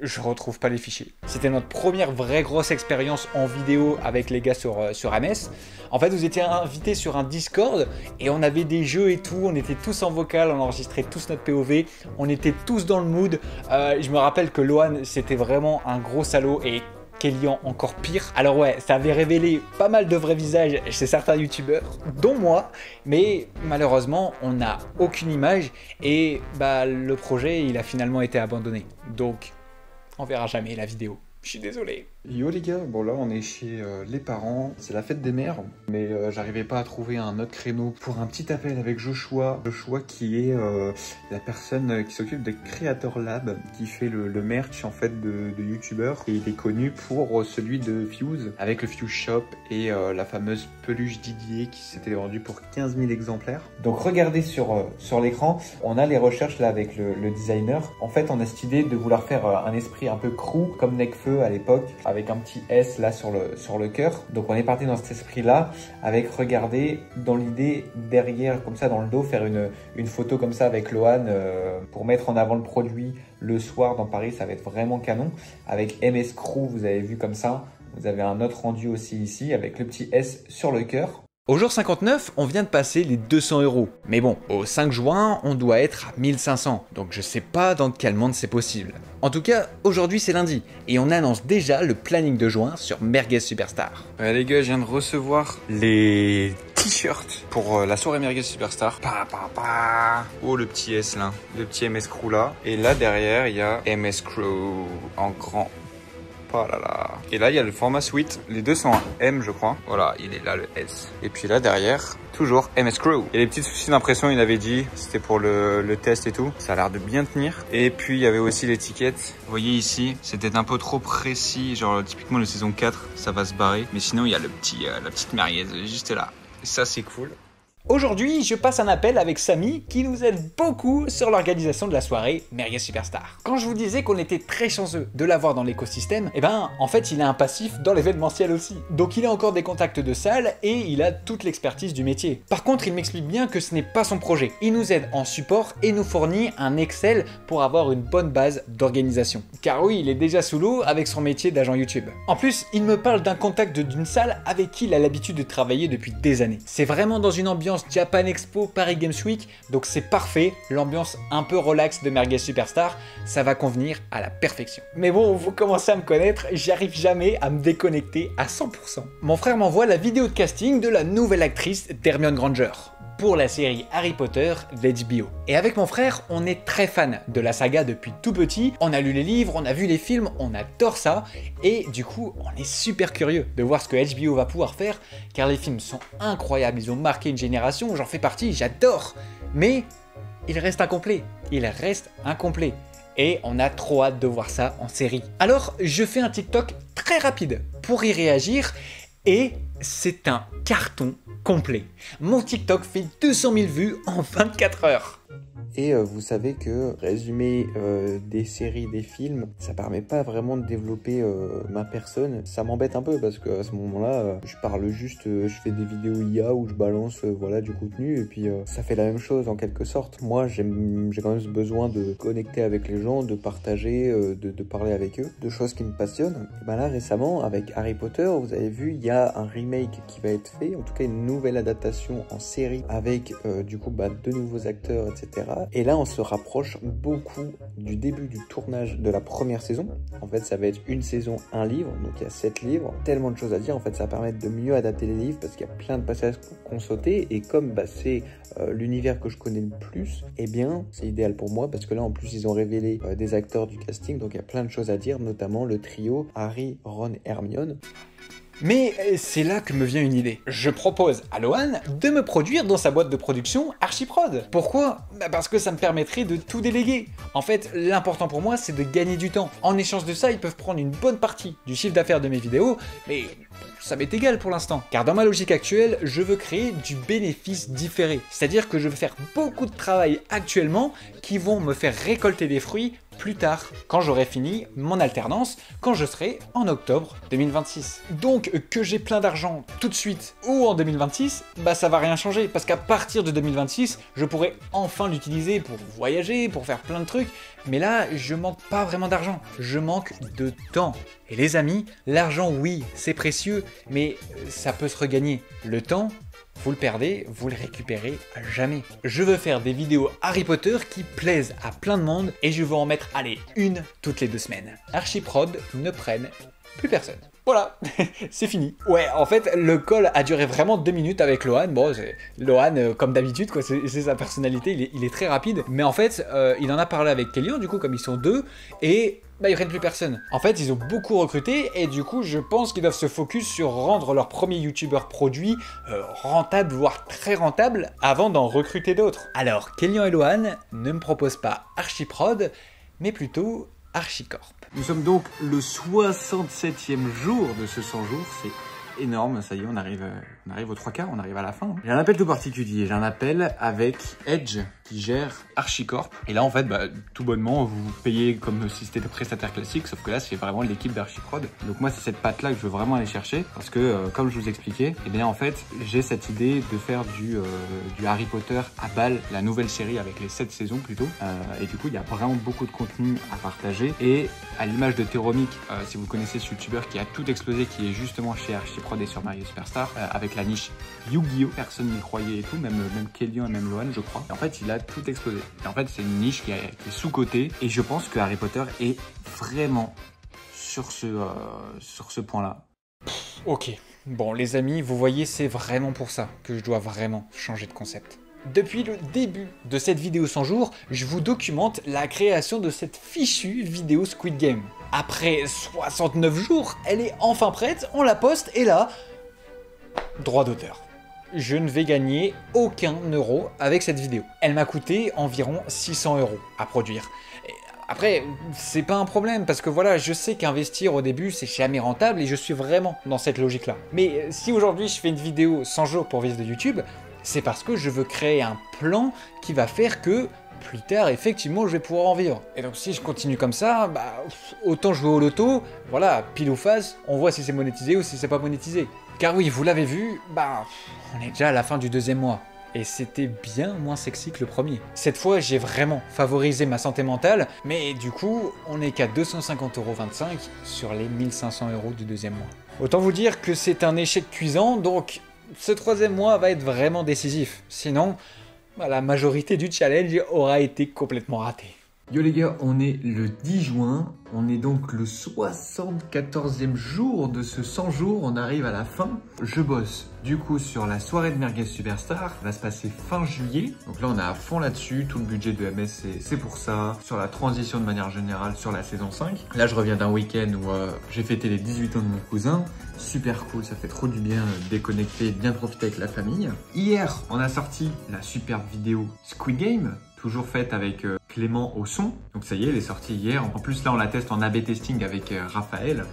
je retrouve pas les fichiers. C'était notre première vraie grosse expérience en vidéo avec les gars sur MS. En fait, vous étiez invités sur un Discord et on avait des jeux et tout. On était tous en vocal, on enregistrait tous notre POV. On était tous dans le mood. Je me rappelle que Lohan, c'était vraiment un gros salaud et Kélian encore pire. Alors ouais, ça avait révélé pas mal de vrais visages chez certains youtubeurs, dont moi, mais malheureusement, on n'a aucune image et le projet, il a finalement été abandonné. Donc, on verra jamais la vidéo. Je suis désolé. Yo les gars, bon là on est chez les parents, c'est la fête des mères, mais j'arrivais pas à trouver un autre créneau pour un petit appel avec Joshua. Joshua qui est la personne qui s'occupe de Creator Lab, qui fait le merch en fait de youtubeurs, et il est connu pour celui de Fuse, avec le Fuse Shop et la fameuse peluche Didier qui s'était vendue pour 15 000 exemplaires. Donc regardez sur l'écran, on a les recherches là avec le designer. En fait on a cette idée de vouloir faire un esprit un peu crew comme Necfeu à l'époque, avec un petit S là sur le cœur. Donc on est parti dans cet esprit là avec, regardez, dans l'idée derrière comme ça dans le dos, faire une photo comme ça avec Lohan pour mettre en avant le produit le soir dans Paris. Ça va être vraiment canon. Avec MS Crew, vous avez vu comme ça, vous avez un autre rendu aussi ici avec le petit S sur le cœur. Au jour 59, on vient de passer les 200 €. Mais bon, au 5 juin, on doit être à 1500. Donc je sais pas dans quel monde c'est possible. En tout cas, aujourd'hui c'est lundi. Et on annonce déjà le planning de juin sur Merguez Superstar. Ouais les gars, je viens de recevoir les t-shirts pour la soirée Merguez Superstar. Oh le petit S là, le petit MS Crew là. Et là derrière, il y a MS Crew en grand. Oh là là. Et là il y a le format suite, les deux sont en M je crois. Voilà, il est là le S. Et puis là derrière, toujours MS Crew. Il y a des petits soucis d'impression, il avait dit, c'était pour le test et tout. Ça a l'air de bien tenir. Et puis il y avait aussi l'étiquette. Vous voyez ici, c'était un peu trop précis, genre typiquement le saison 4, ça va se barrer. Mais sinon il y a la petite merguez juste là. Et ça c'est cool. Aujourd'hui, je passe un appel avec Samy qui nous aide beaucoup sur l'organisation de la soirée Merguez Superstar. Quand je vous disais qu'on était très chanceux de l'avoir dans l'écosystème, eh ben en fait il a un passif dans l'événementiel aussi. Donc il a encore des contacts de salle et il a toute l'expertise du métier. Par contre, il m'explique bien que ce n'est pas son projet. Il nous aide en support et nous fournit un Excel pour avoir une bonne base d'organisation. Car oui, il est déjà sous l'eau avec son métier d'agent YouTube. En plus, il me parle d'un contact d'une salle avec qui il a l'habitude de travailler depuis des années. C'est vraiment dans une ambiance Japan Expo, Paris Games Week, donc c'est parfait, l'ambiance un peu relax de Merguez Superstar, ça va convenir à la perfection. Mais bon, vous commencez à me connaître, j'arrive jamais à me déconnecter à 100%. Mon frère m'envoie la vidéo de casting de la nouvelle actrice d'Hermione Granger. pour la série Harry Potter d'HBO. Et avec mon frère, on est très fan de la saga depuis tout petit, on a lu les livres, on a vu les films, on adore ça, et du coup, on est super curieux de voir ce que HBO va pouvoir faire, car les films sont incroyables, ils ont marqué une génération, j'en fais partie, j'adore, mais il reste incomplet, et on a trop hâte de voir ça en série. Alors, je fais un TikTok très rapide pour y réagir, et c'est un carton complet. Mon TikTok fait 200 000 vues en 24 heures. Et vous savez que résumer des séries, des films, ça permet pas vraiment de développer ma personne. Ça m'embête un peu parce qu'à ce moment-là, je parle juste, je fais des vidéos IA où je balance voilà, du contenu et puis ça fait la même chose en quelque sorte. Moi, j'ai quand même ce besoin de connecter avec les gens, de partager, de parler avec eux, de choses qui me passionnent. Et ben là, récemment, avec Harry Potter, vous avez vu, il y a un remake qui va être fait, en tout cas une nouvelle adaptation en série avec du coup de nouveaux acteurs, etc. Et là, on se rapproche beaucoup du début du tournage de la première saison. En fait, ça va être une saison, un livre. Donc, il y a 7 livres. Tellement de choses à dire. En fait, ça va permettre de mieux adapter les livres parce qu'il y a plein de passages qu'on sautait. Et comme c'est l'univers que je connais le plus, eh bien, c'est idéal pour moi parce que là, en plus, ils ont révélé des acteurs du casting. Donc, il y a plein de choses à dire, notamment le trio Harry, Ron, Hermione. Mais c'est là que me vient une idée. Je propose à Lohan de me produire dans sa boîte de production Archiprod. Pourquoi? Parce que ça me permettrait de tout déléguer. En fait, l'important pour moi, c'est de gagner du temps. En échange de ça, ils peuvent prendre une bonne partie du chiffre d'affaires de mes vidéos, mais ça m'est égal pour l'instant. Car dans ma logique actuelle, je veux créer du bénéfice différé. C'est-à-dire que je veux faire beaucoup de travail actuellement qui vont me faire récolter des fruits plus tard, quand j'aurai fini mon alternance, quand je serai en octobre 2026. Donc que j'ai plein d'argent tout de suite ou en 2026, ça va rien changer, parce qu'à partir de 2026, je pourrai enfin l'utiliser pour voyager, pour faire plein de trucs, mais là, je manque pas vraiment d'argent, je manque de temps. Et les amis, l'argent oui, c'est précieux, mais ça peut se regagner. Le temps, vous le perdez, vous le récupérez à jamais. Je veux faire des vidéos Harry Potter qui plaisent à plein de monde et je veux en mettre, allez, une toutes les 2 semaines. Archiprod ne prenne plus personne. Voilà, c'est fini. Ouais, en fait, le call a duré vraiment 2 minutes avec Lohan. Bon, Lohan, comme d'habitude, quoi, c'est sa personnalité, il est très rapide. Mais en fait, il en a parlé avec Kélian, du coup, comme ils sont 2, et ils prennent plus personne. En fait, ils ont beaucoup recruté, et du coup, je pense qu'ils doivent se focus sur rendre leur premier youtubeur produit rentable, voire très rentable, avant d'en recruter d'autres. Alors, Kélian et Lohan ne me proposent pas Archiprod, mais plutôt Archicorp. Nous sommes donc le 67e jour de ce 100 jours, c'est énorme, ça y est, on arrive aux 3 quarts, on arrive à la fin. J'ai un appel tout particulier, j'ai un appel avec Edge qui gère Archicorp. Et là en fait, tout bonnement, vous payez comme si c'était des prestataires classiques, sauf que là c'est vraiment l'équipe d'Archiprod. Donc moi c'est cette patte là que je veux vraiment aller chercher, parce que comme je vous expliquais, eh bien en fait j'ai cette idée de faire du Harry Potter à balle, la nouvelle série avec les 7 saisons plutôt. Et du coup il y a vraiment beaucoup de contenu à partager. Et à l'image de Théromique, si vous connaissez ce youtubeur qui a tout explosé, qui est justement chez Archiprod et sur Mario Superstar, avec la niche Yu-Gi-Oh! Personne n'y croyait et tout, même Kélian et même Lohan je crois. Et en fait il a tout explosé. Et en fait c'est une niche qui est sous-cotée et je pense que Harry Potter est vraiment sur ce point-là. Ok, bon les amis, vous voyez c'est vraiment pour ça que je dois vraiment changer de concept. Depuis le début de cette vidéo 100 jours, je vous documente la création de cette fichue vidéo Squid Game. Après 69 jours, elle est enfin prête, on la poste et là, droit d'auteur. Je ne vais gagner aucun euro avec cette vidéo. Elle m'a coûté environ 600 € à produire. Après, c'est pas un problème parce que voilà, je sais qu'investir au début c'est jamais rentable et je suis vraiment dans cette logique-là. Mais si aujourd'hui je fais une vidéo 100 jours pour vivre de YouTube, c'est parce que je veux créer un plan qui va faire que plus tard, effectivement, je vais pouvoir en vivre. Et donc si je continue comme ça, autant jouer au loto, voilà, pile ou face, on voit si c'est monétisé ou si c'est pas monétisé. Car oui, vous l'avez vu, on est déjà à la fin du 2e mois. Et c'était bien moins sexy que le premier. Cette fois, j'ai vraiment favorisé ma santé mentale, mais du coup, on n'est qu'à 250,25 € sur les 1500 € du 2e mois. Autant vous dire que c'est un échec cuisant, donc ce 3e mois va être vraiment décisif. Sinon, la majorité du challenge aura été complètement ratée. Yo les gars, on est le 10 juin, on est donc le 74e jour de ce 100 jours, on arrive à la fin. Je bosse du coup sur la soirée de Merguez Superstar, ça va se passer fin juillet. Donc là on est à fond là-dessus, tout le budget de MS c'est pour ça, sur la transition de manière générale sur la saison 5. Là je reviens d'un week-end où j'ai fêté les 18 ans de mon cousin, super cool, ça fait trop du bien de déconnecter, bien profiter avec la famille. Hier on a sorti la superbe vidéo Squid Game, toujours faite avec Clément au son. Donc ça y est, elle est sortie hier. En plus là on la teste en AB testing avec Raphaël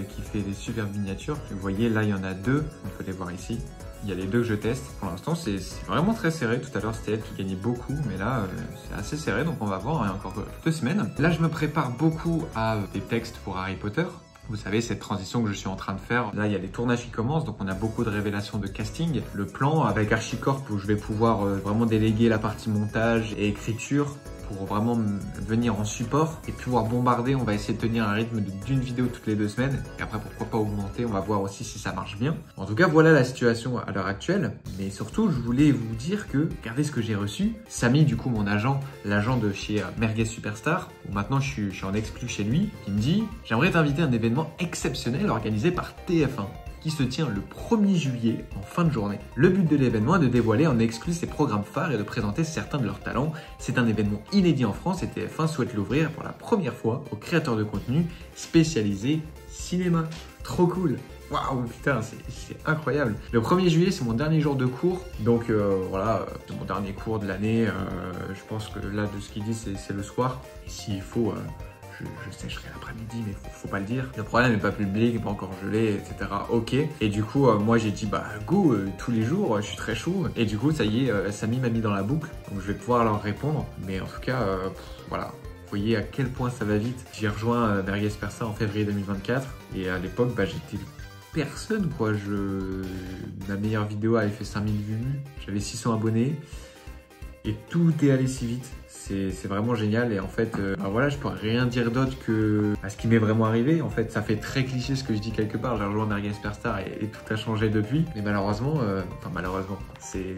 qui fait des superbes miniatures. Vous voyez là il y en a deux, on peut les voir ici. Il y a les deux que je teste. Pour l'instant c'est vraiment très serré. Tout à l'heure c'était elle qui gagnait beaucoup, mais là c'est assez serré, donc on va voir, il y a encore 2 semaines. Là je me prépare beaucoup à des textes pour Harry Potter. Vous savez, cette transition que je suis en train de faire, là il y a les tournages qui commencent, donc on a beaucoup de révélations de casting. Le plan avec Archicorp où je vais pouvoir vraiment déléguer la partie montage et écriture pour vraiment venir en support et pouvoir bombarder. On va essayer de tenir un rythme d'une vidéo toutes les 2 semaines et après pourquoi pas augmenter, on va voir aussi si ça marche bien. En tout cas voilà la situation à l'heure actuelle, mais surtout je voulais vous dire que regardez ce que j'ai reçu. Samy du coup mon agent, l'agent de chez Merguez Superstar, où maintenant je suis en exclu chez lui, qui me dit j'aimerais t'inviter à un événement exceptionnel organisé par TF1 qui se tient le 1er juillet en fin de journée. Le but de l'événement est de dévoiler en exclu ses programmes phares et de présenter certains de leurs talents. C'est un événement inédit en France et TF1 souhaite l'ouvrir pour la première fois aux créateurs de contenu spécialisés cinéma. Trop cool! Waouh, putain, c'est incroyable. Le 1er juillet, c'est mon dernier jour de cours. Donc voilà, c'est mon dernier cours de l'année. Je pense que là, de ce qu'il dit, c'est le soir. Et s'il faut... je sécherai l'après-midi, mais faut pas le dire. Le problème n'est pas public, pas encore gelé, etc. Ok. Et du coup, moi j'ai dit, bah go, tous les jours, je suis très chaud. Et du coup, ça y est, Samy m'a mis dans la boucle. Donc je vais pouvoir leur répondre. Mais en tout cas, voilà. Vous voyez à quel point ça va vite. J'ai rejoint Merguez Superstar en février 2024. Et à l'époque, bah, j'étais personne, quoi. Ma meilleure vidéo avait fait 5000 vues. J'avais 600 abonnés. Et tout est allé si vite. C'est vraiment génial et en fait, bah voilà, je pourrais rien dire d'autre que ce qui m'est vraiment arrivé. En fait, ça fait très cliché ce que je dis quelque part. J'ai rejoint Merguez Superstar et tout a changé depuis. Mais malheureusement, c'est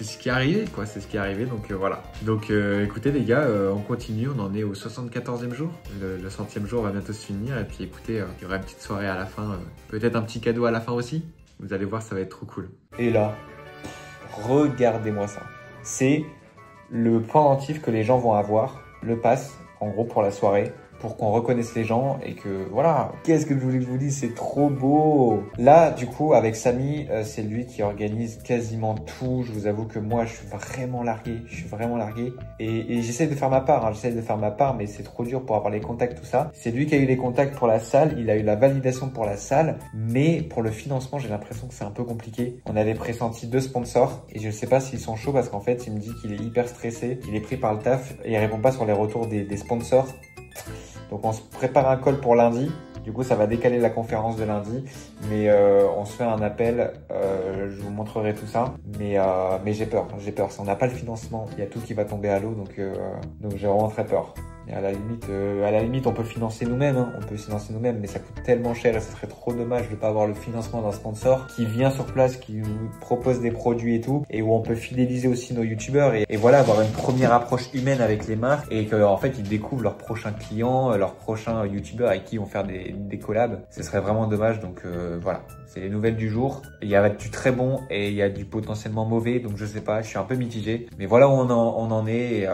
ce qui est arrivé, quoi. C'est ce qui est arrivé, donc voilà. Donc écoutez les gars, on continue. On en est au 74e jour. Le 100e jour va bientôt se finir. Et puis écoutez, il y aura une petite soirée à la fin. Peut-être un petit cadeau à la fin aussi. Vous allez voir, ça va être trop cool. Et là, regardez-moi ça. C'est le pendentif que les gens vont avoir, le pass, en gros pour la soirée, pour qu'on reconnaisse les gens et que voilà. Qu'est-ce que je voulais que je vous dise, c'est trop beau. Là, du coup, avec Samy, c'est lui qui organise quasiment tout. Je vous avoue que moi, je suis vraiment largué. Et j'essaie de faire ma part, mais c'est trop dur pour avoir les contacts, tout ça. C'est lui qui a eu les contacts pour la salle. Il a eu la validation pour la salle. Mais pour le financement, j'ai l'impression que c'est un peu compliqué. On avait pressenti 2 sponsors et je sais pas s'ils sont chauds parce qu'en fait, il me dit qu'il est hyper stressé, qu'il est pris par le taf et il répond pas sur les retours des sponsors. Donc on se prépare un call pour lundi. Du coup, ça va décaler la conférence de lundi. Mais on se fait un appel. Je vous montrerai tout ça. Mais j'ai peur. Si on n'a pas le financement, il y a tout qui va tomber à l'eau. Donc j'ai vraiment très peur. Et à la limite, on peut financer nous-mêmes. Hein. On peut financer nous-mêmes, mais ça coûte tellement cher et ce serait trop dommage de pas avoir le financement d'un sponsor qui vient sur place, qui nous propose des produits et tout, et où on peut fidéliser aussi nos youtubeurs et voilà, avoir une première approche humaine avec les marques et qu'en fait ils découvrent leurs prochains clients, leurs prochains youtubeurs avec qui ils vont faire des collabs. Ce serait vraiment dommage. Donc voilà, c'est les nouvelles du jour. Il y a du très bon et il y a du potentiellement mauvais. Donc je sais pas, je suis un peu mitigé, mais voilà où on en est. Et,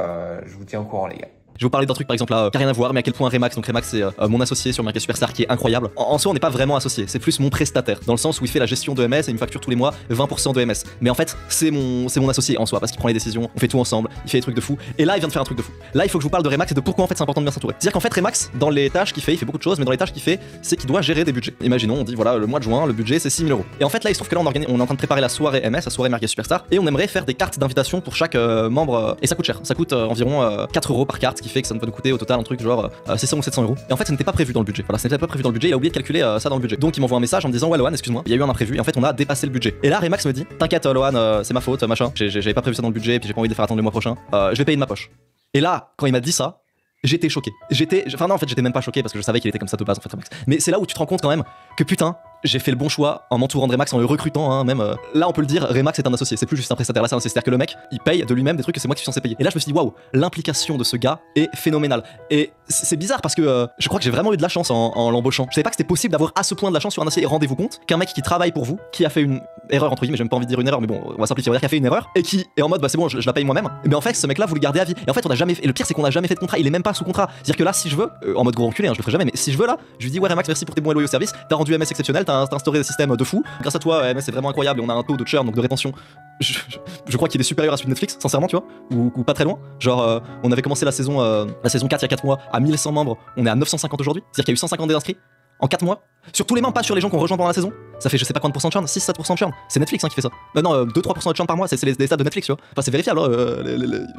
je vous tiens au courant les gars. Je vais vous parler d'un truc par exemple là, qui n'a rien à voir, mais à quel point Remax, donc Remax c'est mon associé sur Merguez Superstar qui est incroyable. En soi on n'est pas vraiment associé, c'est plus mon prestataire, dans le sens où il fait la gestion de MS et il me facture tous les mois 20% de MS. Mais en fait c'est mon associé en soi, parce qu'il prend les décisions, on fait tout ensemble, il fait des trucs de fou. Et là il vient de faire un truc de fou. Là il faut que je vous parle de Remax et de pourquoi en fait c'est important de bien s'entourer. C'est-à-dire qu'en fait Remax, dans les tâches qu'il fait, il fait beaucoup de choses, mais dans les tâches qu'il fait, c'est qu'il doit gérer des budgets. Imaginons, on dit voilà, le mois de juin, le budget c'est 6 000 €. Et en fait là il se trouve que là on est en train de préparer la soirée MS, la soirée Merguez Superstar, et on aimerait faire des cartes d'invitation pour chaque membre, et ça coûte cher. Ça coûte environ 4 € par carte, ce qui fait que ça nous va nous coûter au total un truc genre 600 ou 700 €. Et en fait ça n'était pas prévu dans le budget. Voilà, ça n'était pas prévu dans le budget, il a oublié de calculer ça dans le budget. Donc il m'envoie un message en me disant ouais Lohan, excuse-moi, il y a eu un imprévu et en fait on a dépassé le budget. Et là Remax me dit t'inquiète Lohan, c'est ma faute, machin, j'avais pas prévu ça dans le budget puis j'ai pas envie de faire attendre le mois prochain, je vais payer de ma poche. Et là quand il m'a dit ça, j'étais choqué. Enfin non, en fait j'étais même pas choqué parce que je savais qu'il était comme ça de base en fait Remax. Mais c'est là où tu te rends compte quand même que putain, j'ai fait le bon choix en m'entourant de Remax, en le recrutant, hein, même. Là, on peut le dire, Remax est un associé, c'est plus juste un prestataire, là, c'est un associé. C'est-à-dire que le mec, il paye de lui-même des trucs que c'est moi qui suis censé payer. Et là, je me suis dit, waouh, l'implication de ce gars est phénoménale. Et c'est bizarre parce que je crois que j'ai vraiment eu de la chance en l'embauchant. Je savais pas que c'était possible d'avoir à ce point de la chance sur un associé. Et rendez-vous compte qu'un mec qui travaille pour vous, qui a fait une erreur, entre guillemets, j'ai même pas envie de dire une erreur, mais bon, on va simplifier, on va dire qu'il a fait une erreur, et qui est en mode, bah c'est bon, je la paye moi-même. Mais en fait, ce mec-là, vous le gardez à vie. Et en fait, on a jamais fait. Et le pire, c'est qu'on a jamais fait de contrat, il est même pas sous contrat. C'est-à-dire que là, si je veux, en mode gros enculé, hein, je le ferai jamais, mais si je veux là, je lui dis, ouais, Remax, merci pour tes bons et loyaux services, t'as rendu MS exceptionnel, t'as instauré des systèmes de fou. Grâce à toi, MS c'est vraiment incroyable et on a un taux de churn, donc de rétention. Je crois qu'il est supérieur à celui de Netflix, sincèrement, tu vois, ou pas très loin. Genre, on avait commencé la saison 4 il y a 4 mois à 1100 membres, on est à 950 aujourd'hui. C'est-à-dire qu'il y a eu 150 désinscrits en 4 mois. Sur tous les membres, pas sur les gens qu'on rejoint pendant la saison. Ça fait je sais pas combien de pourcents de churn, 6-7% de churn. C'est Netflix hein, qui fait ça. Non, 2-3% de churn par mois, c'est les stats de Netflix, tu vois. Enfin, c'est vérifiable,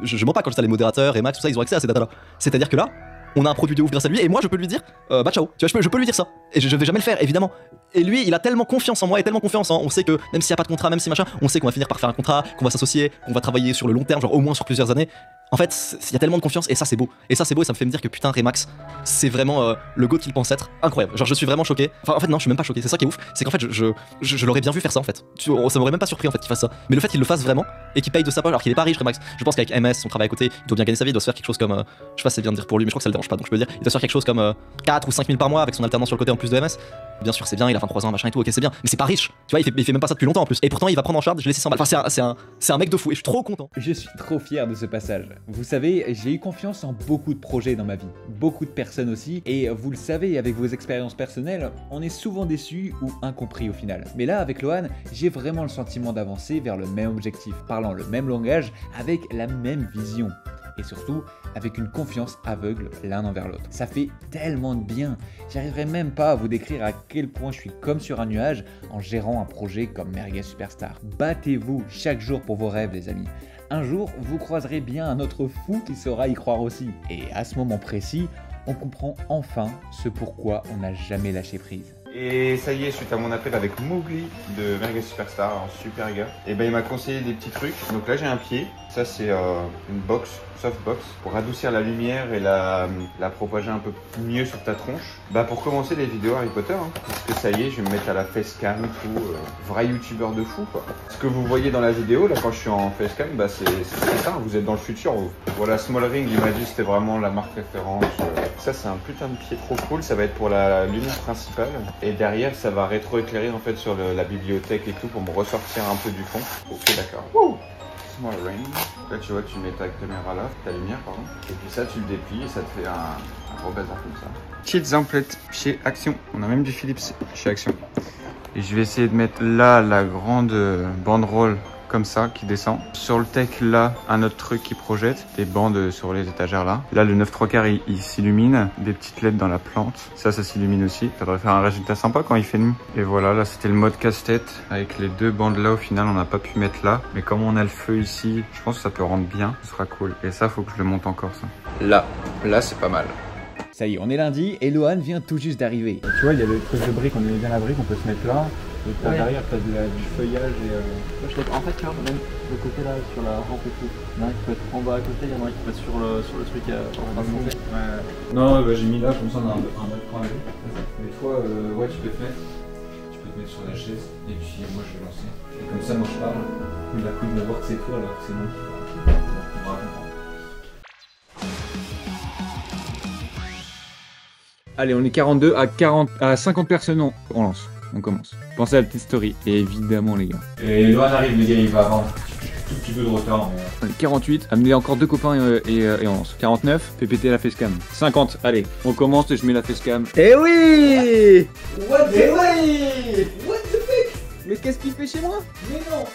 je mens pas quand je dis ça, les modérateurs, Remax, tout ça, ils ont accès à ces datas là. C'est-à-dire que là, on a un produit de ouf grâce à lui, et moi je peux lui dire, bah ciao, tu vois, je peux lui dire ça. Et je vais jamais le faire, évidemment. Et lui, il a tellement confiance en moi et tellement confiance, hein. On sait que même s'il n'y a pas de contrat, même si machin, on sait qu'on va finir par faire un contrat, qu'on va s'associer, qu'on va travailler sur le long terme, genre au moins sur plusieurs années. En fait, il y a tellement de confiance, et ça c'est beau. Et ça c'est beau, et ça me fait me dire que putain, Remax, c'est vraiment le go qu'il pense être. Incroyable. Genre je suis vraiment choqué. Enfin, en fait, non, je suis même pas choqué. C'est ça qui est ouf. C'est qu'en fait, je l'aurais bien vu faire ça en fait. Ça m'aurait même pas surpris en fait qu'il fasse ça. Mais le fait qu'il le fasse vraiment, et qu'il paye de sa poche, alors qu'il est pas riche, Remax. Je pense qu'avec MS, son travail à côté, il doit bien gagner sa vie, il doit se faire quelque chose comme. Je sais pas si c'est bien de dire pour lui, mais je crois que ça le dérange pas, donc je peux dire. Il doit se faire quelque chose comme 4 ou 5 000 par mois avec son alternance sur le côté en plus de MS. Bien sûr, c'est bien, il a 23 ans, machin et tout, ok, c'est bien. Mais c'est pas riche. Tu vois, il fait même pas ça depuis longtemps en plus. Et pourtant, il va prendre en charge les 600 balles. Enfin, c'est un mec de fou, et je suis trop content. Je suis trop fier de ce passage. Vous savez, j'ai eu confiance en beaucoup de projets dans ma vie, beaucoup de personnes aussi, et vous le savez, avec vos expériences personnelles, on est souvent déçus ou incompris au final. Mais là, avec Lohan, j'ai vraiment le sentiment d'avancer vers le même objectif, parlant le même langage, avec la même vision. Et surtout, avec une confiance aveugle l'un envers l'autre. Ça fait tellement de bien. J'arriverai même pas à vous décrire à quel point je suis comme sur un nuage en gérant un projet comme Merguez Superstar. Battez-vous chaque jour pour vos rêves, les amis. Un jour, vous croiserez bien un autre fou qui saura y croire aussi. Et à ce moment précis, on comprend enfin ce pourquoi on n'a jamais lâché prise. Et ça y est, suite à mon appel avec Mowgli de Merguez Superstar, un super gars, et ben il m'a conseillé des petits trucs. Donc là j'ai un pied, ça c'est une box, softbox, pour adoucir la lumière et la propager un peu mieux sur ta tronche. Bah pour commencer les vidéos Harry Potter, hein, parce que ça y est, je vais me mettre à la facecam, tout, vrai youtubeur de fou quoi. Ce que vous voyez dans la vidéo, là quand je suis en facecam, bah c'est ça, vous êtes dans le futur vous. Voilà, Small Ring, il m'a dit c'était vraiment la marque référence. Ça c'est un putain de pied trop cool, ça va être pour la lumière principale. Et derrière, ça va rétroéclairer en fait sur la bibliothèque et tout pour me ressortir un peu du fond. Ok, d'accord. Small ring. Là, tu vois, tu mets ta caméra là, ta lumière, pardon. Et puis ça, tu le déplies et ça te fait un gros bazar comme ça. Petite emplette chez Action. On a même du Philips chez Action. Et je vais essayer de mettre là la grande banderole comme ça qui descend. Sur le tech là, un autre truc qui projette, des bandes sur les étagères là. Là le 9/3 il s'illumine, des petites LED dans la plante. Ça s'illumine aussi. Ça devrait faire un résultat sympa quand il fait nuit. Et voilà, là c'était le mode casse-tête avec les deux bandes là. Au final on n'a pas pu mettre là. Mais comme on a le feu ici, je pense que ça peut rendre bien. Ce sera cool. Et ça faut que je le monte encore ça. Là c'est pas mal. Ça y est, on est lundi et Lohan vient tout juste d'arriver. Tu vois, il y a le truc de briques, on met bien la brique, on peut se mettre là. Et ouais. Derrière, t'as du feuillage et... En fait, tu vois, même le côté là, sur la rampe et tout. Il y en a un qui peut être en bas à côté, il y en a un qui peut être sur le truc en train de monter. Ouais. Non, bah, j'ai mis là, comme ça on a un autre point à vue. Mais toi, ouais, tu peux te mettre sur la chaise, et puis moi je vais lancer. Et comme ça, moi je parle. Il va couper de voir que c'est toi alors que c'est moi qui parle. On va comprendre. Allez, on est 42 à 50 personnes, on lance, on commence. Pensez à la petite story, et évidemment les gars. Et Lohan arrive, les gars, il va avoir un tout petit peu de retard. Mais... 48, amenez encore 2 copains et on lance. 49, fais péter la facecam. 50, allez, on commence et je mets la facecam. Eh oui! What the fuck? What the fuck? Mais qu'est-ce qu'il fait chez moi? Mais non!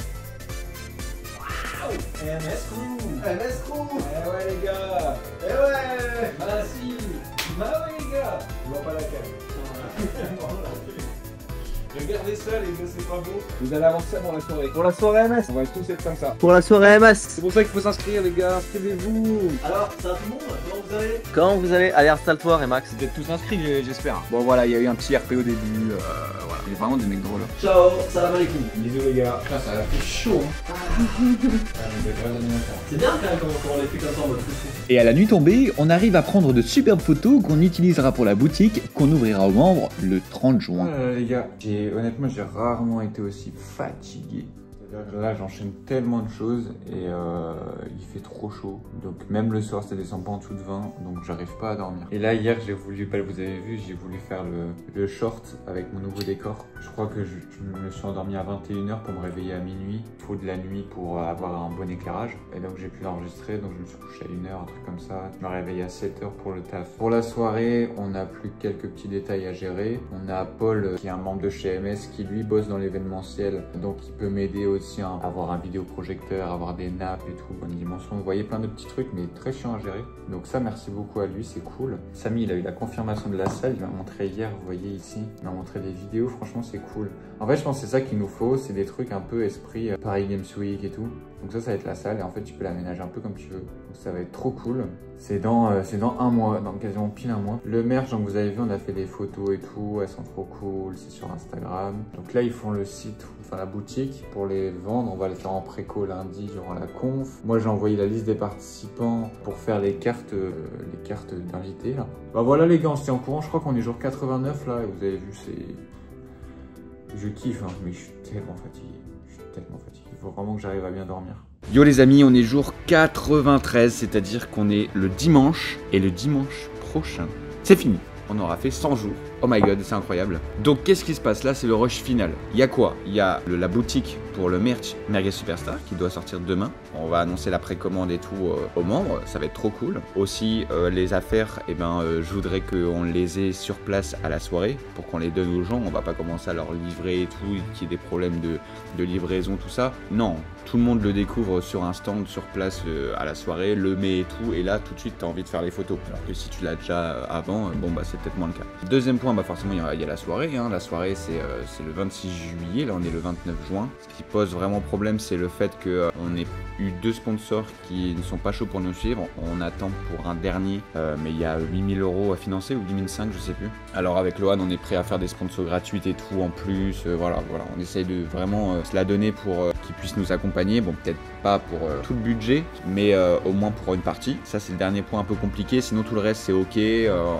Waouh! MS Crew! MS Crew! Eh ouais les gars! Eh ouais! Bah si! Bah ouais les gars! Je vois pas la cam. Regardez ça les gars, c'est pas beau. Vous allez avoir ça pour la soirée. Pour la soirée MS. On va tous être comme ça. Pour la soirée MS. C'est pour ça qu'il faut s'inscrire les gars, inscrivez-vous. Alors, ça va tout le monde? Comment vous allez? Comment vous allez? Allez, installe-toi Remax. Vous êtes tous inscrits j'espère. Bon voilà, il y a eu un petit RP au début, voilà. Il y a vraiment des mecs drôles. Ciao, salam alaikum. Bisous les gars. Putain, ça a fait chaud hein. C'est bien quand même quand on les fait comme ça en mode fou. Et à la nuit tombée, on arrive à prendre de superbes photos qu'on utilisera pour la boutique qu'on ouvrira aux membres le 30 juin. Les gars, j'ai honnêtement, j'ai rarement été aussi fatigué. Là, j'enchaîne tellement de choses et il fait trop chaud. Donc même le soir, ça descend pas en dessous de 20, donc j'arrive pas à dormir. Et là, hier, j'ai voulu, vous avez vu, j'ai voulu faire le short avec mon nouveau décor. Je crois que je me suis endormi à 21 h pour me réveiller à minuit. Il faut de la nuit pour avoir un bon éclairage. Et donc j'ai pu l'enregistrer, donc je me suis couché à 1 h, un truc comme ça. Je me réveille à 7 h pour le taf. Pour la soirée, on a plus que quelques petits détails à gérer. On a Paul, qui est un membre de chez MS, qui lui bosse dans l'événementiel, donc il peut m'aider aussi à avoir un vidéoprojecteur, avoir des nappes et tout, bonne dimension. Vous voyez, plein de petits trucs, mais très chiant à gérer. Donc ça, merci beaucoup à lui, c'est cool. Samy, il a eu la confirmation de la salle, il m'a montré hier, vous voyez ici, il m'a montré des vidéos, franchement c'est cool. En fait, je pense que c'est ça qu'il nous faut, c'est des trucs un peu esprit Paris Games Week et tout. Donc ça va être la salle et en fait tu peux l'aménager un peu comme tu veux. Donc ça va être trop cool. C'est dans un mois, dans quasiment pile un mois. Le merch, donc vous avez vu, on a fait des photos et tout, elles sont trop cool, c'est sur Instagram. Donc là ils font le site, enfin la boutique pour les vendre, on va le faire en préco lundi durant la conf. Moi j'ai envoyé la liste des participants pour faire les cartes d'invités là. Bah voilà les gars, on se tient au courant, je crois qu'on est jour 89 là et vous avez vu c'est... Je kiffe hein, mais je suis tellement fatigué. Il faut vraiment que j'arrive à bien dormir. Yo les amis, on est jour 93, c'est-à-dire qu'on est le dimanche et le dimanche prochain, c'est fini. On aura fait 100 jours. Oh my god, c'est incroyable. Donc qu'est-ce qui se passe là? C'est le rush final. Il y a quoi? Il y a la boutique pour le merch Merguez Superstar qui doit sortir demain. On va annoncer la précommande et tout aux membres. Ça va être trop cool. Aussi les affaires, je voudrais qu'on les ait sur place à la soirée pour qu'on les donne aux gens. On va pas commencer à leur livrer et tout, qu'il y ait des problèmes de livraison, tout ça. Non, tout le monde le découvre sur un stand sur place à la soirée, le met et tout. Et là, tout de suite, tu as envie de faire les photos. Alors que si tu l'as déjà avant, bon bah c'est peut-être moins le cas. Deuxième point, bah forcément il y a la soirée. Hein. La soirée c'est le 26 juillet, là on est le 29 juin. Ce qui pose vraiment problème, c'est le fait qu'on ait eu 2 sponsors qui ne sont pas chauds pour nous suivre. On attend pour un dernier, mais il y a 8000 € à financer ou 10 500, je sais plus. Alors avec Lohan, on est prêt à faire des sponsors gratuits et tout en plus. Voilà, on essaye de vraiment se la donner pour qu'ils puissent nous accompagner. Bon, peut-être pas pour tout le budget, mais au moins pour une partie. Ça c'est le dernier point un peu compliqué. Sinon tout le reste c'est ok.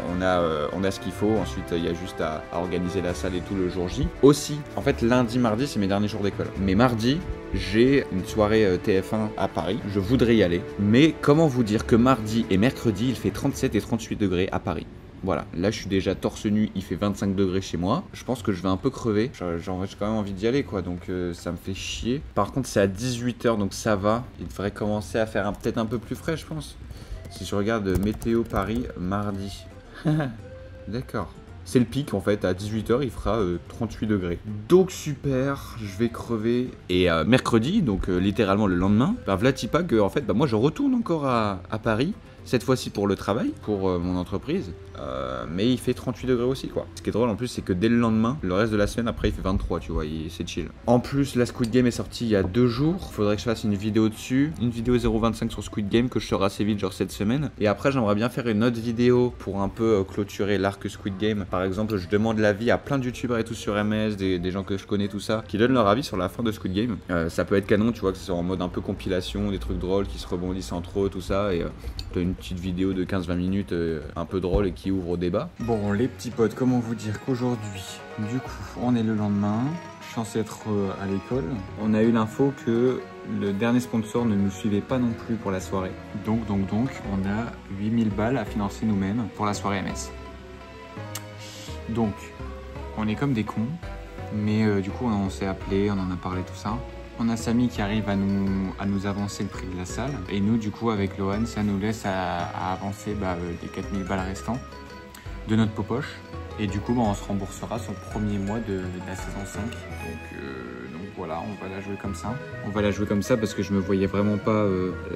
On a ce qu'il faut. Ensuite il y a juste à organiser la salle et tout le jour J. Aussi, en fait lundi, mardi c'est mes derniers jours d'école. Mais mardi, j'ai une soirée TF1 à Paris. Je voudrais y aller. Mais comment vous dire que mardi et mercredi, il fait 37 et 38 degrés à Paris. Voilà, là je suis déjà torse nu, il fait 25 degrés chez moi. Je pense que je vais un peu crever. J'ai quand même envie d'y aller quoi, donc ça me fait chier. Par contre c'est à 18 h, donc ça va. Il devrait commencer à faire peut-être un peu plus frais je pense. Si je regarde météo Paris, mardi. D'accord. C'est le pic en fait, à 18 h il fera 38 degrés. Donc super, je vais crever. Et mercredi, donc littéralement le lendemain, Vlatipa que en fait moi je retourne encore à Paris. Cette fois-ci pour le travail, pour mon entreprise, mais il fait 38 degrés aussi quoi. Ce qui est drôle en plus c'est que dès le lendemain, le reste de la semaine après il fait 23 tu vois, c'est chill. En plus la Squid Game est sortie il y a 2 jours, faudrait que je fasse une vidéo dessus, une vidéo 0.25 sur Squid Game que je ferai assez vite genre cette semaine. Et après j'aimerais bien faire une autre vidéo pour un peu clôturer l'arc Squid Game. Par exemple je demande l'avis à plein de youtubeurs et tout sur MS, des gens que je connais tout ça, qui donnent leur avis sur la fin de Squid Game. Ça peut être canon tu vois, que ce soit en mode un peu compilation, des trucs drôles qui se rebondissent entre eux tout ça et t'as une petite vidéo de 15-20 minutes un peu drôle et qui ouvre au débat. Bon les petits potes, comment vous dire qu'aujourd'hui, du coup, on est le lendemain, je suis censé être à l'école. On a eu l'info que le dernier sponsor ne nous suivait pas non plus pour la soirée. Donc, on a 8000 balles à financer nous-mêmes pour la soirée MS. Donc, on est comme des cons, mais du coup, on s'est appelé, on en a parlé, tout ça. On a Samy qui arrive à nous avancer le prix de la salle. Et nous, du coup, avec Lohan, ça nous laisse à avancer les 4000 balles restants de notre popoche. Et du coup, on se remboursera sur le premier mois de la saison 5. Donc voilà, on va la jouer comme ça. On va la jouer comme ça parce que je me voyais vraiment pas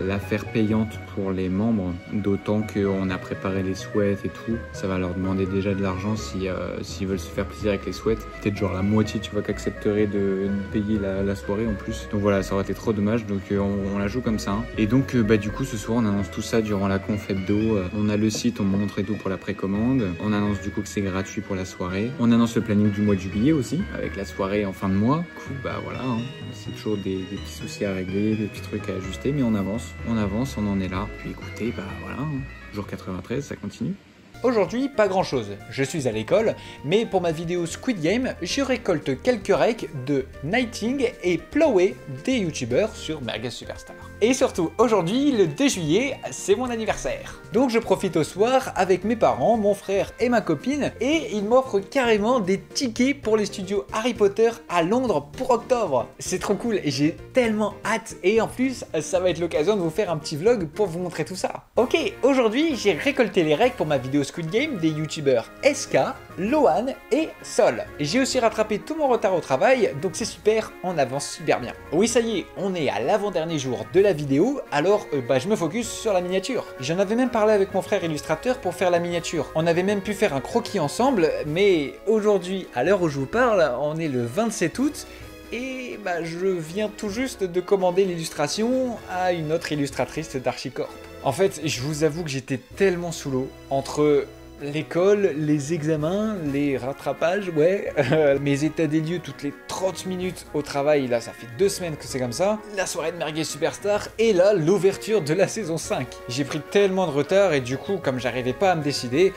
la faire payante pour les membres. D'autant qu'on a préparé les sweats et tout. Ça va leur demander déjà de l'argent s'ils veulent se faire plaisir avec les sweats. Peut-être genre la moitié, tu vois, qu'accepterait de payer la soirée en plus. Donc voilà, ça aurait été trop dommage. Donc on la joue comme ça. Et donc du coup, ce soir, on annonce tout ça durant la conf hebdo. On a le site, on montre et tout pour la précommande. On annonce du coup que c'est gratuit pour la soirée. On annonce le planning du mois de juillet aussi, avec la soirée en fin de mois. Du coup, voilà, hein. C'est toujours des petits soucis à régler, des petits trucs à ajuster, mais on avance, on en est là. Puis écoutez, voilà, hein. Jour 93, ça continue. Aujourd'hui, pas grand chose, je suis à l'école, mais pour ma vidéo Squid Game, je récolte quelques recs de Nighting et Plowey, des youtubeurs sur Merguez Superstar. Et surtout, aujourd'hui, le 2 juillet, c'est mon anniversaire. Donc je profite au soir avec mes parents, mon frère et ma copine, et ils m'offrent carrément des tickets pour les studios Harry Potter à Londres pour octobre. C'est trop cool et j'ai tellement hâte, et en plus, ça va être l'occasion de vous faire un petit vlog pour vous montrer tout ça. Ok, aujourd'hui, j'ai récolté les recs pour ma vidéo Squid Game des youtubeurs SK, Lohan et Sol. J'ai aussi rattrapé tout mon retard au travail, donc c'est super, on avance super bien. Oui, ça y est, on est à l'avant-dernier jour de la vidéo, alors je me focus sur la miniature. J'en avais même parlé avec mon frère illustrateur pour faire la miniature. On avait même pu faire un croquis ensemble, mais aujourd'hui, à l'heure où je vous parle, on est le 27 août, et je viens tout juste de commander l'illustration à une autre illustratrice d'Archicorp. En fait, je vous avoue que j'étais tellement sous l'eau entre l'école, les examens, les rattrapages, ouais, mes états des lieux toutes les 30 minutes au travail, là ça fait 2 semaines que c'est comme ça, la soirée de Merguez Superstar, et là l'ouverture de la saison 5. J'ai pris tellement de retard et du coup, comme j'arrivais pas à me décider,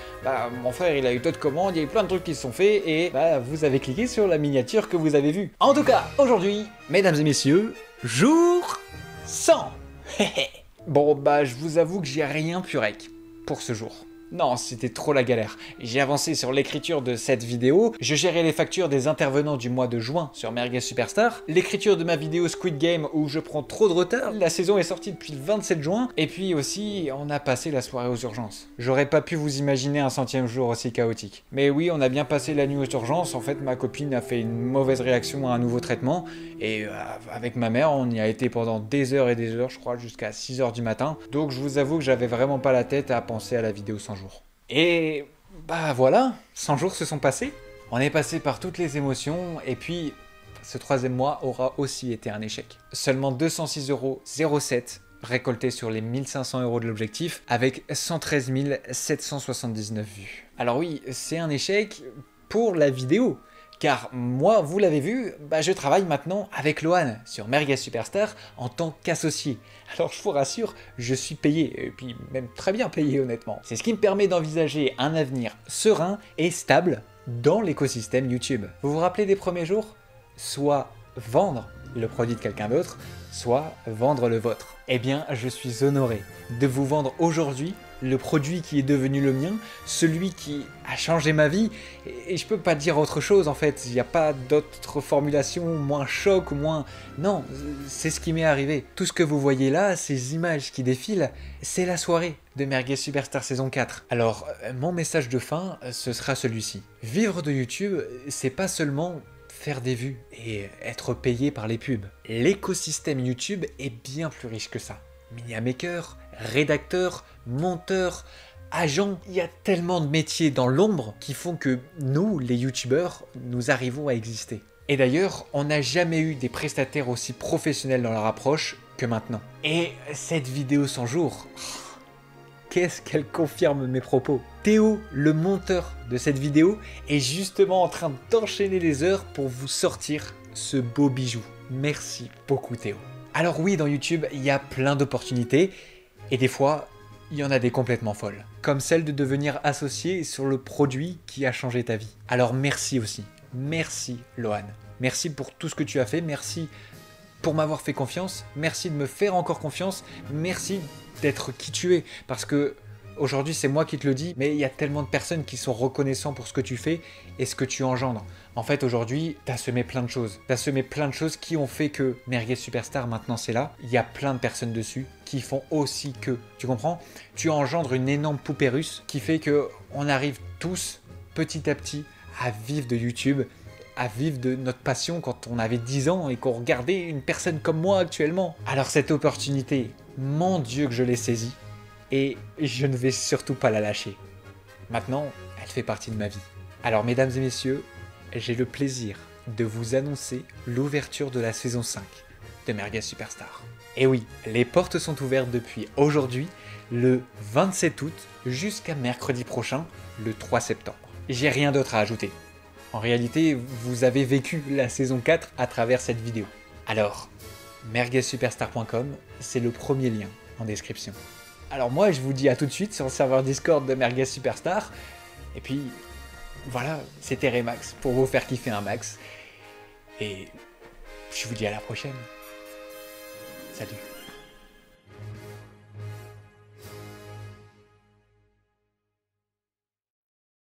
mon frère il a eu d'autres commandes, il y a eu plein de trucs qui se sont faits et vous avez cliqué sur la miniature que vous avez vue. En tout cas, aujourd'hui, mesdames et messieurs, jour 100. Bon je vous avoue que j'ai rien pu rec pour ce jour. Non, c'était trop la galère. J'ai avancé sur l'écriture de cette vidéo, je gérais les factures des intervenants du mois de juin sur Merguez Superstar, l'écriture de ma vidéo Squid Game où je prends trop de retard, la saison est sortie depuis le 27 juin, et puis aussi, on a passé la soirée aux urgences. J'aurais pas pu vous imaginer un 100e jour aussi chaotique. Mais oui, on a bien passé la nuit aux urgences, en fait ma copine a fait une mauvaise réaction à un nouveau traitement, et avec ma mère, on y a été pendant des heures et des heures, je crois, jusqu'à 6 h du matin, donc je vous avoue que j'avais vraiment pas la tête à penser à la vidéo 100 jours. Et voilà, 100 jours se sont passés. On est passé par toutes les émotions et puis ce 3e mois aura aussi été un échec. Seulement 206,07 € récoltés sur les 1500 € de l'objectif avec 113 779 vues. Alors oui, c'est un échec pour la vidéo. Car moi, vous l'avez vu, je travaille maintenant avec Lohan sur Merguez Superstar en tant qu'associé. Alors je vous rassure, je suis payé, et puis même très bien payé honnêtement. C'est ce qui me permet d'envisager un avenir serein et stable dans l'écosystème YouTube. Vous vous rappelez des premiers jours? Soit vendre le produit de quelqu'un d'autre, soit vendre le vôtre. Eh bien, je suis honoré de vous vendre aujourd'hui le produit qui est devenu le mien, celui qui a changé ma vie, et je peux pas dire autre chose en fait, il n'y a pas d'autre formulation moins choc ou moins... Non, c'est ce qui m'est arrivé. Tout ce que vous voyez là, ces images qui défilent, c'est la soirée de Merguez Superstar saison 4. Alors, mon message de fin, ce sera celui-ci. Vivre de YouTube, c'est pas seulement faire des vues et être payé par les pubs. L'écosystème YouTube est bien plus riche que ça. Miniamaker, rédacteur, monteur, agent, il y a tellement de métiers dans l'ombre qui font que nous, les youtubeurs, nous arrivons à exister. Et d'ailleurs, on n'a jamais eu des prestataires aussi professionnels dans leur approche que maintenant. Et cette vidéo 100 jours, qu'est-ce qu'elle confirme mes propos. Théo, le monteur de cette vidéo, est justement en train d'enchaîner les heures pour vous sortir ce beau bijou. Merci beaucoup Théo. Alors oui, dans YouTube, il y a plein d'opportunités, et des fois, il y en a des complètement folles. Comme celle de devenir associé sur le produit qui a changé ta vie. Alors merci aussi. Merci Lohan. Merci pour tout ce que tu as fait, merci pour m'avoir fait confiance, merci de me faire encore confiance, merci d'être qui tu es, parce que aujourd'hui c'est moi qui te le dis, mais il y a tellement de personnes qui sont reconnaissants pour ce que tu fais et ce que tu engendres. En fait aujourd'hui, t'as semé plein de choses. T'as semé plein de choses qui ont fait que Merguez Superstar maintenant c'est là. Il y a plein de personnes dessus qui font aussi que. Tu comprends? Tu engendres une énorme poupée russe qui fait que on arrive tous petit à petit à vivre de YouTube, à vivre de notre passion quand on avait 10 ans et qu'on regardait une personne comme moi actuellement. Alors cette opportunité, mon Dieu que je l'ai saisie et je ne vais surtout pas la lâcher. Maintenant, elle fait partie de ma vie. Alors mesdames et messieurs, j'ai le plaisir de vous annoncer l'ouverture de la saison 5 de Merguez Superstar. Et oui, les portes sont ouvertes depuis aujourd'hui, le 27 août, jusqu'à mercredi prochain, le 3 septembre. J'ai rien d'autre à ajouter. En réalité, vous avez vécu la saison 4 à travers cette vidéo. Alors, merguezsuperstar.com, c'est le premier lien en description. Alors moi, je vous dis à tout de suite sur le serveur Discord de Merguez Superstar. Et puis, voilà, c'était Remax pour vous faire kiffer un max. Et je vous dis à la prochaine. Salut.